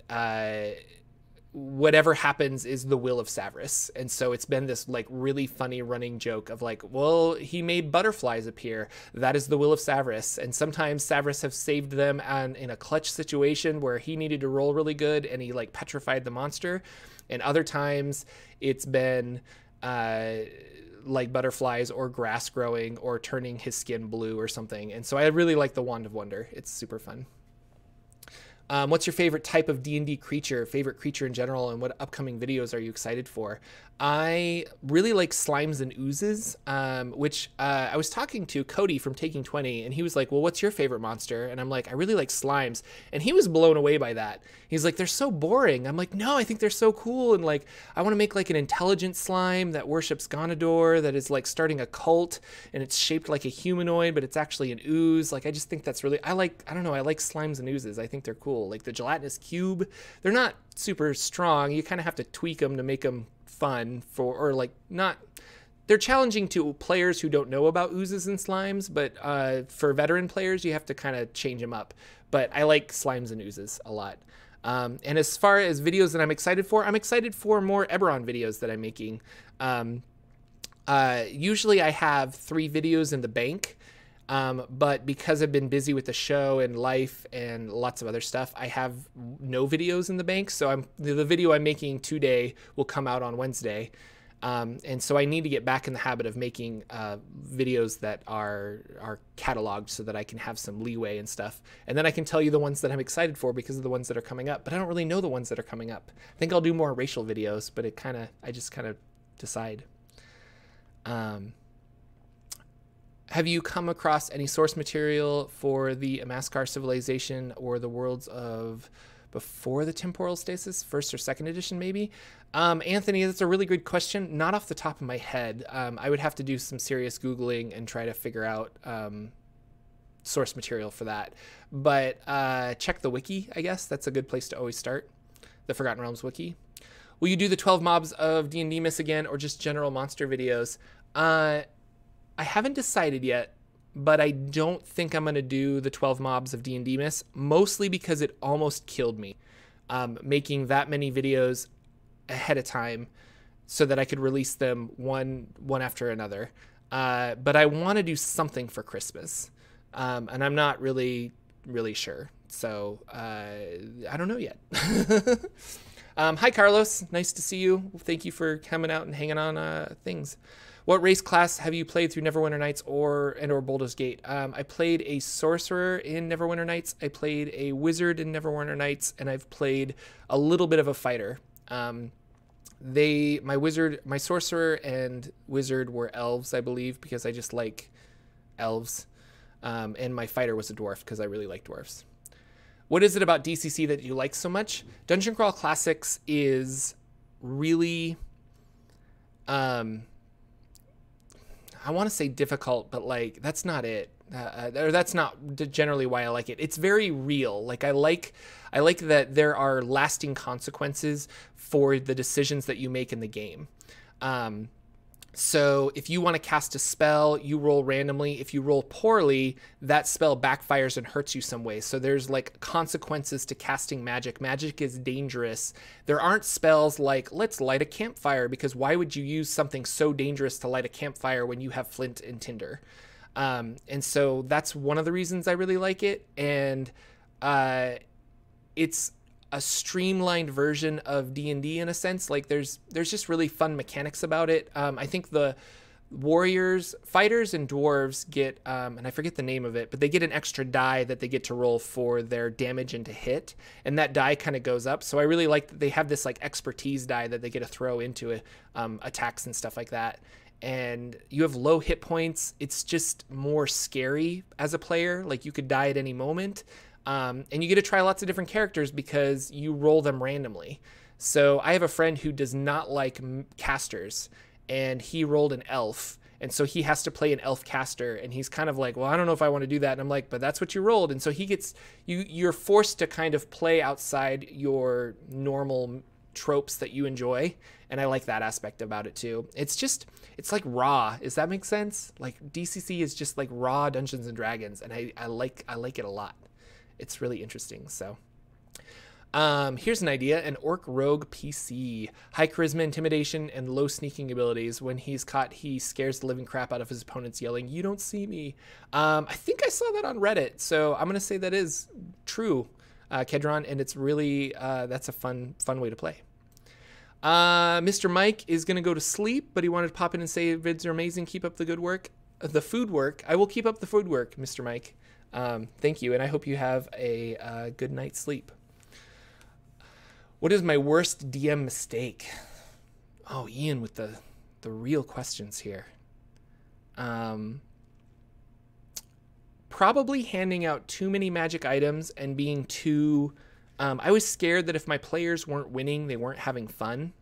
whatever happens is the will of Savras. And so it's been this like really funny running joke of like, well, he made butterflies appear. That is the will of Savras. And sometimes Savras have saved them in a clutch situation where he needed to roll really good and he like petrified the monster. And other times it's been like butterflies or grass growing or turning his skin blue or something. And so I really like the Wand of Wonder. It's super fun. What's your favorite type of D&D creature, favorite creature in general, and what upcoming videos are you excited for? I really like slimes and oozes, which I was talking to Cody from Taking 20, and he was like, well, what's your favorite monster? And I'm like, I really like slimes. And he was blown away by that. He's like, they're so boring. I'm like, no, I think they're so cool. And like, I want to make like an intelligent slime that worships Ganondorf, that is like starting a cult, and it's shaped like a humanoid, but it's actually an ooze. Like, I just think that's really, I don't know, I like slimes and oozes. I think they're cool. Like the gelatinous cube, they're not super strong. You kind of have to tweak them to make them fun they're challenging to players who don't know about oozes and slimes, but for veteran players you have to kind of change them up. But I like slimes and oozes a lot. And as far as videos that I'm excited for more Eberron videos that I'm making. Usually I have 3 videos in the bank, but because I've been busy with the show and life and lots of other stuff, I have no videos in the bank. So the video I'm making today will come out on Wednesday. And so I need to get back in the habit of making videos that are cataloged so that I can have some leeway and stuff. And then I can tell you the ones that I'm excited for because of the ones that are coming up. But I don't really know the ones that are coming up. I think I'll do more racial videos, but I just kind of decide. Have you come across any source material for the Amaskar civilization or the worlds of before the temporal stasis, 1st or 2nd edition maybe? Anthony, that's a really good question. Not off the top of my head. I would have to do some serious Googling and try to figure out source material for that. But check the wiki, I guess. That's a good place to always start. The Forgotten Realms wiki. Will you do the 12 mobs of D&D Miss again or just general monster videos? I haven't decided yet, but I don't think I'm going to do the 12 mobs of D&D Miss, mostly because it almost killed me making that many videos ahead of time so that I could release them one after another. but I want to do something for Christmas, and I'm not really sure. So I don't know yet. Hi, Carlos. Nice to see you. Thank you for coming out and hanging on things. What race class have you played through Neverwinter Nights or Baldur's Gate? I played a sorcerer in Neverwinter Nights. I played a wizard in Neverwinter Nights, and I've played a little bit of a fighter. My sorcerer and wizard were elves, I believe, because I just like elves. And my fighter was a dwarf because I really like dwarves. What is it about DCC that you like so much? Dungeon Crawl Classics is really, I want to say difficult, but like that's not it. Or that's not generally why I like it. It's very real. Like I like that there are lasting consequences for the decisions that you make in the game. So if you want to cast a spell, you roll randomly. If you roll poorly, that spell backfires and hurts you some way. So there's like consequences to casting magic. Magic is dangerous. There aren't spells like, let's light a campfire, because why would you use something so dangerous to light a campfire when you have flint and tinder? And so that's one of the reasons I really like it. And it's a streamlined version of D&D in a sense. Like there's just really fun mechanics about it. I think the fighters and dwarves get, and I forget the name of it, but they get an extra die that they get to roll for their damage and to hit. And that die kind of goes up. So I really like that they have this like expertise die that they get to throw into attacks and stuff like that. And you have low hit points. It's just more scary as a player. Like you could die at any moment. And you get to try lots of different characters because you roll them randomly. So I have a friend who does not like casters, and he rolled an elf. And so he has to play an elf caster, and he's kind of like, well, I don't know if I want to do that. And I'm like, but that's what you rolled. And so you're forced to kind of play outside your normal tropes that you enjoy. And I like that aspect about it too. It's like raw. Does that make sense? Like DCC is just like raw Dungeons and Dragons. And I like it a lot. It's really interesting. So here's an idea: an orc rogue PC, high charisma, intimidation, and low sneaking abilities. When he's caught, he scares the living crap out of his opponents, yelling, "You don't see me." I think I saw that on Reddit, so I'm gonna say that is true, Kedron, and it's really that's a fun way to play. Mr. Mike is gonna go to sleep, but he wanted to pop in and say vids are amazing. Keep up the good work, the food work. I will keep up the food work, Mr. Mike. Thank you, and I hope you have a good night's sleep. What is my worst DM mistake? Oh, Ian with the real questions here. Probably handing out too many magic items and being too... I was scared that if my players weren't winning, they weren't having fun.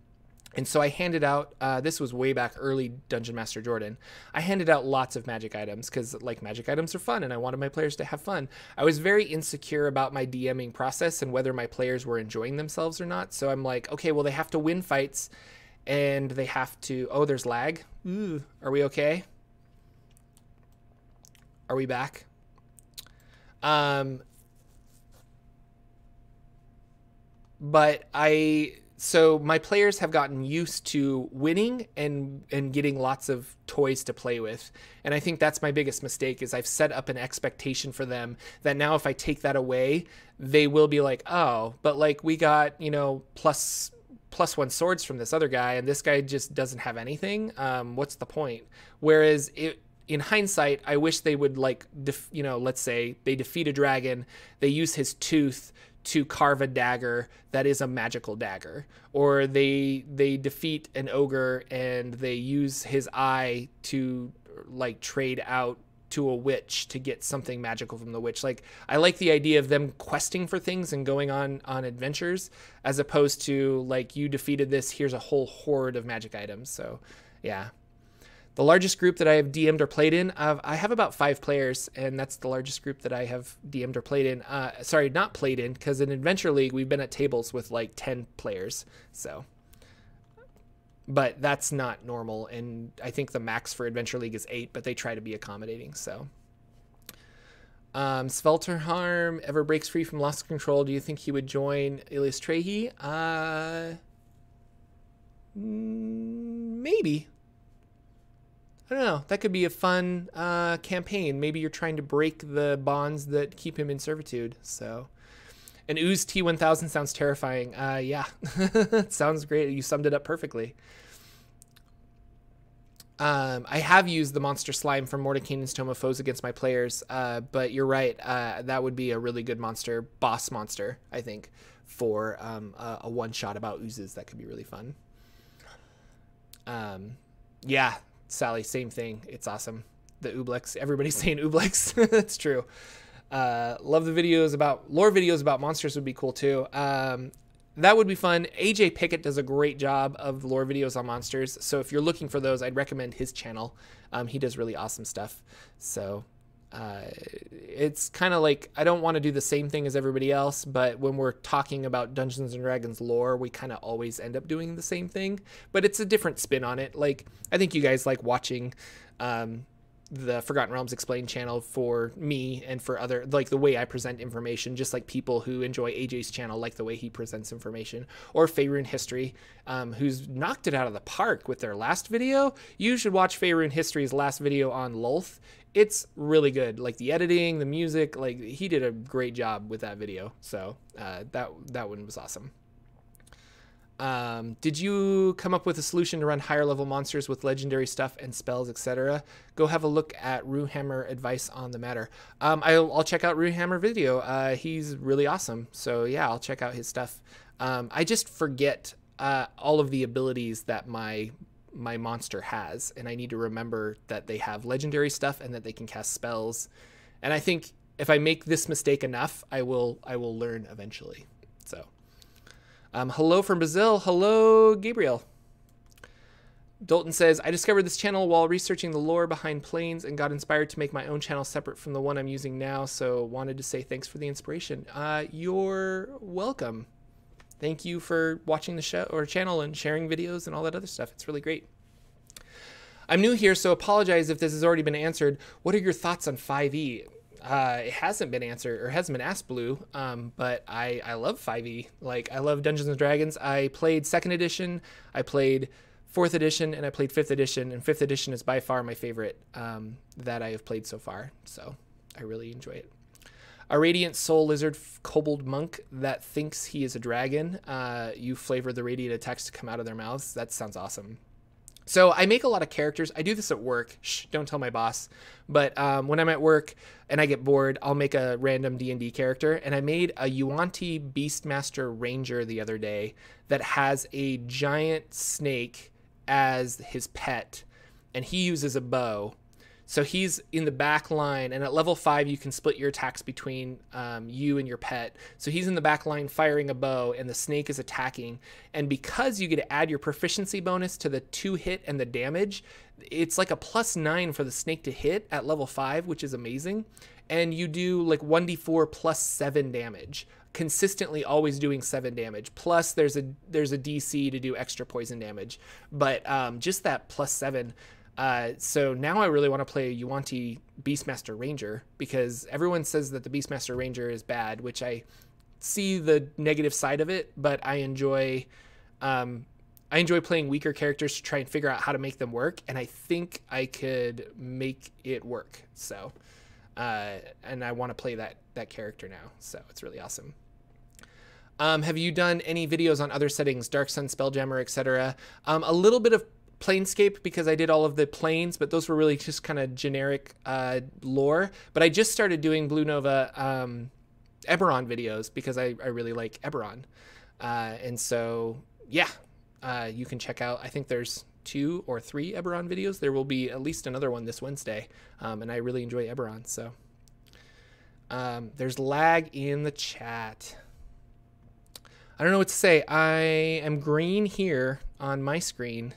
And so I handed out, this was way back early Dungeon Master Jordan, I handed out lots of magic items because like magic items are fun and I wanted my players to have fun. I was very insecure about my DMing process and whether my players were enjoying themselves or not. So I'm like, okay, well they have to win fights and they have to, oh, there's lag. Ooh, are we okay? Are we back? So my players have gotten used to winning and getting lots of toys to play with. And I think that's my biggest mistake is I've set up an expectation for them that now if I take that away, they will be like, oh, but like we got, plus one swords from this other guy and this guy just doesn't have anything. What's the point? Whereas in hindsight, I wish they would let's say they defeat a dragon, they use his tooth to carve a dagger that is a magical dagger, or they defeat an ogre and they use his eye to like trade out to a witch to get something magical from the witch. Like I like the idea of them questing for things and going on adventures as opposed to like you defeated this, here's a whole horde of magic items. So yeah. The largest group that I have DM'd or played in, I have about 5 players, and that's the largest group that I have DM'd or played in. Sorry, not played in, because in Adventure League, we've been at tables with like 10 players. So, but that's not normal, and I think the max for Adventure League is 8, but they try to be accommodating, so. Svelterharm ever breaks free from loss of control. Do you think he would join Ilias Trehi? Maybe. I don't know. That could be a fun campaign. Maybe you're trying to break the bonds that keep him in servitude. So, an ooze T1000 sounds terrifying. Yeah, sounds great. You summed it up perfectly. I have used the monster slime from Mordekainen's Tome of Foes against my players, but you're right. That would be a really good monster, boss monster, I think, for a one-shot about oozes. That could be really fun. Yeah, Sally, same thing. It's awesome. The Ooblex. Everybody's saying Ooblex. That's true. Love the videos about lore videos about monsters would be cool too. That would be fun. AJ Pickett does a great job of lore videos on monsters. So if you're looking for those, I'd recommend his channel. He does really awesome stuff. So it's kind of like, I don't want to do the same thing as everybody else, but when we're talking about Dungeons and Dragons lore, we kind of always end up doing the same thing, but it's a different spin on it. Like, I think you guys like watching, the Forgotten Realms Explained channel for me and for other, like the way I present information, just like people who enjoy AJ's channel like the way he presents information, or Faerun History, who's knocked it out of the park with their last video. You should watch Faerun History's last video on Lolth. It's really good. Like the editing, the music, like he did a great job with that video. So that one was awesome. Did you come up with a solution to run higher level monsters with legendary stuff and spells, etc.? Go have a look at Ruhammer advice on the matter. I'll check out Ruhammer video. He's really awesome. So yeah, I'll check out his stuff. I just forget all of the abilities that my monster has, and I need to remember that they have legendary stuff and that they can cast spells. And I think if I make this mistake enough, I will learn eventually. So hello from Brazil. Hello, Gabriel. Dalton says, I discovered this channel while researching the lore behind Planes and got inspired to make my own channel separate from the one I'm using now. So wanted to say thanks for the inspiration. You're welcome. Thank you for watching the show or channel and sharing videos and all that other stuff. It's really great. I'm new here, so apologize if this has already been answered. What are your thoughts on 5e? It hasn't been answered or hasn't been asked, Blue, but I love 5e. Like, I love Dungeons & Dragons. I played 2nd edition, I played 4th edition, and I played 5th edition, and 5th edition is by far my favorite that I have played so far, so I really enjoy it. A radiant soul lizard kobold monk that thinks he is a dragon. You flavor the radiant attacks to come out of their mouths. That sounds awesome. So I make a lot of characters. I do this at work. Shh, don't tell my boss. But when I'm at work and I get bored, I'll make a random D&D character. And I made a Yuan-Ti Beastmaster Ranger the other day that has a giant snake as his pet. And he uses a bow. So he's in the back line, and at level 5, you can split your attacks between you and your pet. So he's in the back line firing a bow, and the snake is attacking. And because you get to add your proficiency bonus to the 2 hit and the damage, it's like a +9 for the snake to hit at level 5, which is amazing. And you do like 1d4 plus 7 damage, consistently always doing 7 damage. Plus there's a DC to do extra poison damage. But just that +7. So now I really want to play a Yuan-Ti Beastmaster Ranger, because everyone says that the Beastmaster Ranger is bad, which I see the negative side of it, but I enjoy playing weaker characters to try and figure out how to make them work, and I think I could make it work. So, and I want to play that character now, so it's really awesome. Have you done any videos on other settings, Dark Sun, Spelljammer, etc.? A little bit of Planescape, because I did all of the planes, but those were really just kind of generic lore. But I just started doing Blue Nova Eberron videos because I really like Eberron. And so, yeah, you can check out, I think there's 2 or 3 Eberron videos. There will be at least another one this Wednesday. And I really enjoy Eberron. So there's lag in the chat. I don't know what to say. I am green here on my screen.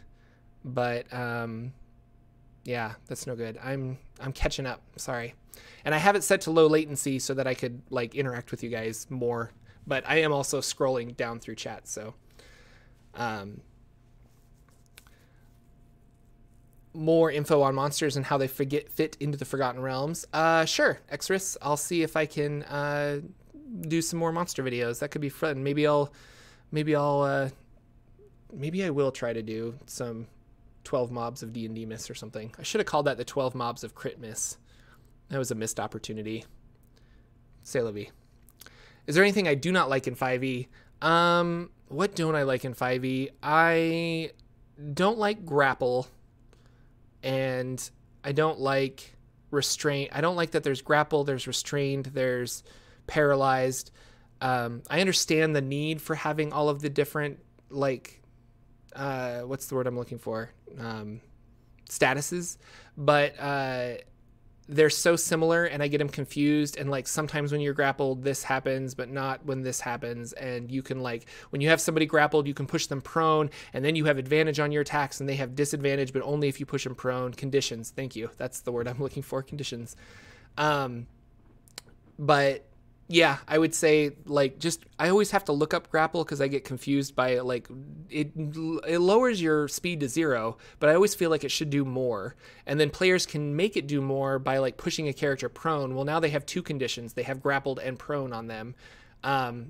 But yeah, that's no good. I'm catching up. Sorry. And I have it set to low latency so that I could like interact with you guys more. But I am also scrolling down through chat. So more info on monsters and how they fit into the Forgotten Realms. Sure, Exris. I'll see if I can do some more monster videos. That could be fun. Maybe I will try to do some 12 mobs of D&D miss or something. I should have called that the 12 mobs of crit miss. That was a missed opportunity. C'est la vie. Is there anything I do not like in 5e? What don't I like in 5e? I don't like grapple, and I don't like restraint. I don't like that there's grapple, there's restrained, there's paralyzed. I understand the need for having all of the different, like, what's the word I'm looking for? Statuses, but they're so similar, and I get them confused. And like sometimes when you're grappled, this happens, but not when this happens. And you can, like, when you have somebody grappled, you can push them prone, and then you have advantage on your attacks, and they have disadvantage, but only if you push them prone. Conditions. Thank you. That's the word I'm looking for. Conditions. But yeah, I would say, like, just, I always have to look up grapple because I get confused by, like, it lowers your speed to 0, but I always feel like it should do more. And then players can make it do more by, like, pushing a character prone. Well, now they have 2 conditions. They have grappled and prone on them.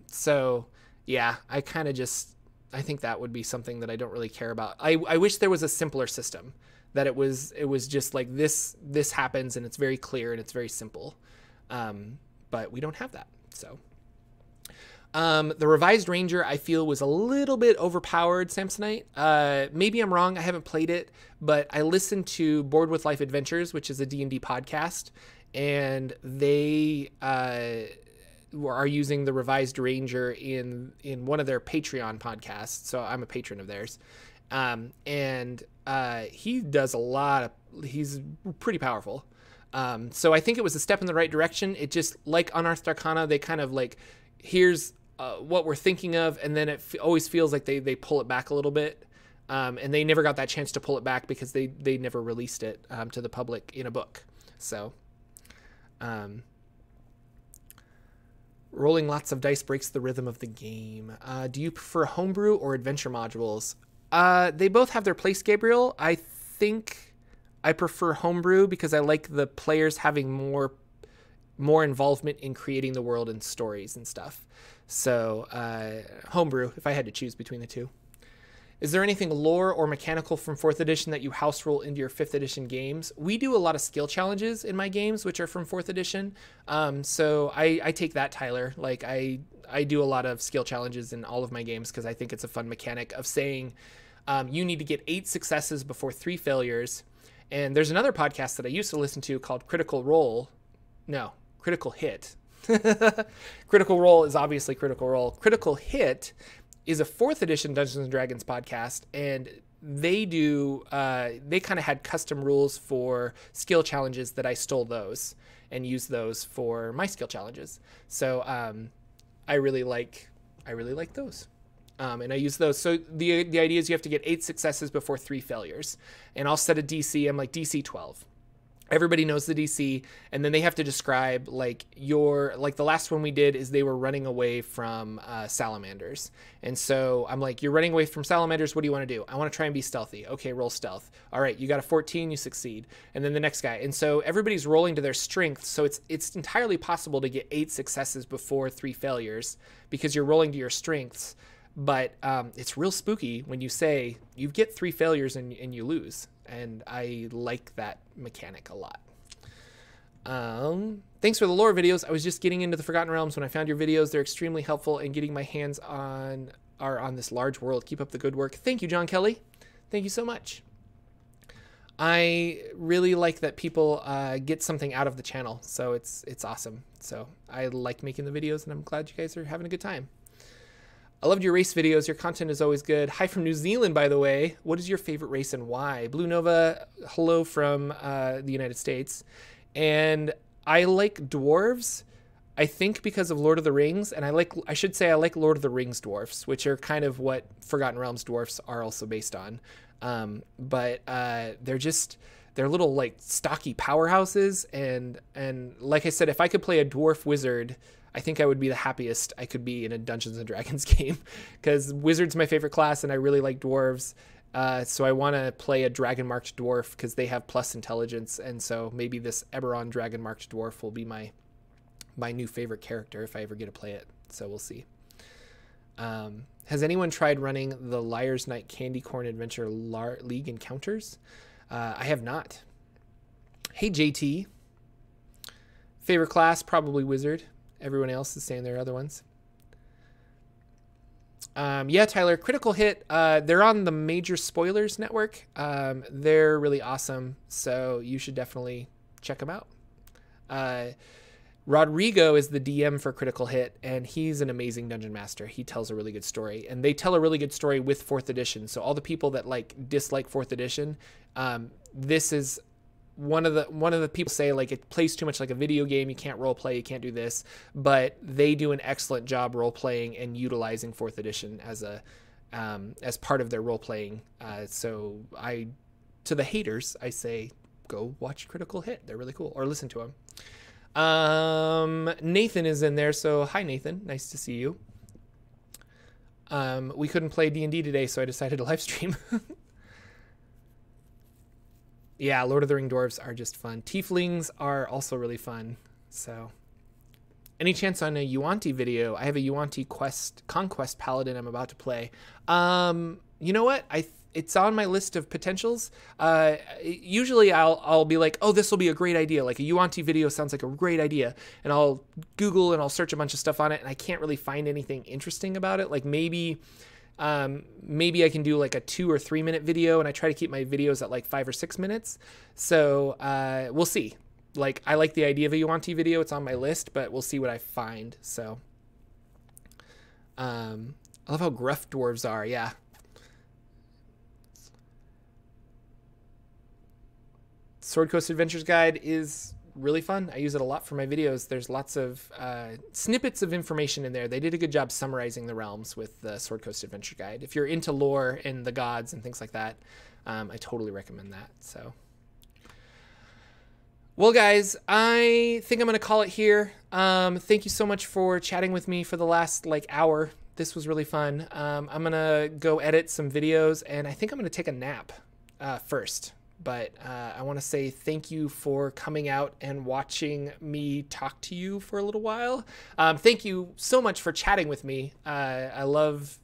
So yeah, I kind of just, I think that would be something that I don't really care about. I wish there was a simpler system, that it was just like this happens and it's very clear and it's very simple. But we don't have that. So the revised Ranger, I feel, was a little bit overpowered Samsonite. Maybe I'm wrong. I haven't played it, but I listened to Board with Life Adventures, which is a D&D podcast, and they are using the revised Ranger in one of their Patreon podcasts. So I'm a patron of theirs. And he does a lot of, he's pretty powerful. So I think it was a step in the right direction. It just, like Unearthed Arcana, they kind of like, here's what we're thinking of, and then it always feels like they pull it back a little bit. And they never got that chance to pull it back because they never released it to the public in a book. So rolling lots of dice breaks the rhythm of the game. Do you prefer homebrew or adventure modules? They both have their place, Gabriel. I think I prefer homebrew because I like the players having more involvement in creating the world and stories and stuff. So homebrew, if I had to choose between the two. Is there anything lore or mechanical from 4th edition that you house roll into your 5th edition games? We do a lot of skill challenges in my games, which are from 4th edition. So I take that, Tyler. Like I do a lot of skill challenges in all of my games because I think it's a fun mechanic of saying you need to get 8 successes before 3 failures. And there's another podcast that I used to listen to called Critical Hit. Critical Role is obviously Critical Role. Critical Hit is a 4th edition Dungeons and Dragons podcast, and they kind of had custom rules for skill challenges that I stole those and used those for my skill challenges. So I really like those. And I use those. So the idea is you have to get 8 successes before 3 failures. And I'll set a DC. I'm like DC 12. Everybody knows the DC. And then they have to describe, like, the last one we did is they were running away from salamanders. And so I'm like, you're running away from salamanders. What do you want to do? I want to try and be stealthy. Okay, roll stealth. All right, you got a 14, you succeed. And then the next guy. And so everybody's rolling to their strength. So it's entirely possible to get 8 successes before 3 failures because you're rolling to your strengths. But it's real spooky when you say you get 3 failures and you lose. And I like that mechanic a lot. Thanks for the lore videos. I was just getting into the Forgotten Realms when I found your videos. They're extremely helpful in getting my hands on this large world. Keep up the good work. Thank you, John Kelly. Thank you so much. I really like that people get something out of the channel. So it's awesome. So I like making the videos, and I'm glad you guys are having a good time. I loved your race videos. Your content is always good. Hi from New Zealand, by the way. What is your favorite race and why? Blue Nova, hello from the United States. And I like dwarves, I think because of Lord of the Rings. And I like Lord of the Rings dwarfs, which are kind of what Forgotten Realms dwarfs are also based on. But they're little, like, stocky powerhouses. And like I said, if I could play a dwarf wizard, I think I would be the happiest I could be in a Dungeons and Dragons game, because wizard's my favorite class and I really like dwarves. So I want to play a dragon marked dwarf because they have plus intelligence. And so maybe this Eberron dragon marked dwarf will be my new favorite character if I ever get to play it. So we'll see.
Has anyone tried running the Liar's Night Candy Corn Adventure League encounters? I have not. Hey, JT. Favorite class? Probably Wizard. Everyone else is saying their other ones. Yeah, Tyler, Critical Hit, they're on the Major Spoilers Network. They're really awesome, so you should definitely check them out. Rodrigo is the DM for Critical Hit, and he's an amazing dungeon master. He tells a really good story, and they tell a really good story with 4th edition. So all the people that like dislike 4th edition, this is one of the people say like it plays too much like a video game. You can't role play. You can't do this, but they do an excellent job role playing and utilizing 4th edition as part of their role playing. So to the haters, I say go watch Critical Hit. They're really cool, or listen to them. Nathan is in there, so hi Nathan, nice to see you. We couldn't play D&D today, so I decided to live stream. Yeah, Lord of the Ring dwarves are just fun. Tieflings are also really fun. So any chance on a Yuan-Ti video? I have a Yuan-Ti conquest paladin I'm about to play. You know what? It's on my list of potentials. Usually I'll be like, oh, this will be a great idea. Like a Yuan-Ti video sounds like a great idea. And I'll Google and I'll search a bunch of stuff on it, and I can't really find anything interesting about it. Like maybe I can do like a 2 or 3 minute video, and I try to keep my videos at like 5 or 6 minutes. So we'll see. Like I like the idea of a Yuan-Ti video. It's on my list, but we'll see what I find. So I love how gruff dwarves are. Yeah. Sword Coast Adventures Guide is really fun. I use it a lot for my videos. There's lots of snippets of information in there. They did a good job summarizing the realms with the Sword Coast Adventure Guide. If you're into lore and the gods and things like that, I totally recommend that. So, well, guys, I think I'm going to call it here. Thank you so much for chatting with me for the last hour. This was really fun. I'm going to go edit some videos, and I think I'm going to take a nap first. But I want to say thank you for coming out and watching me talk to you for a little while. Thank you so much for chatting with me. I love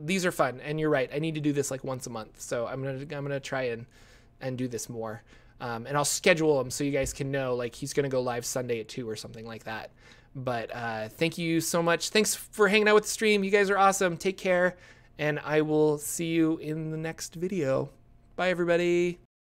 these are fun, and you're right. I need to do this like once a month, so I'm gonna try and do this more. And I'll schedule them so you guys can know. Like he's gonna go live Sunday at 2 or something like that. But thank you so much. Thanks for hanging out with the stream. You guys are awesome. Take care, and I will see you in the next video. Bye, everybody.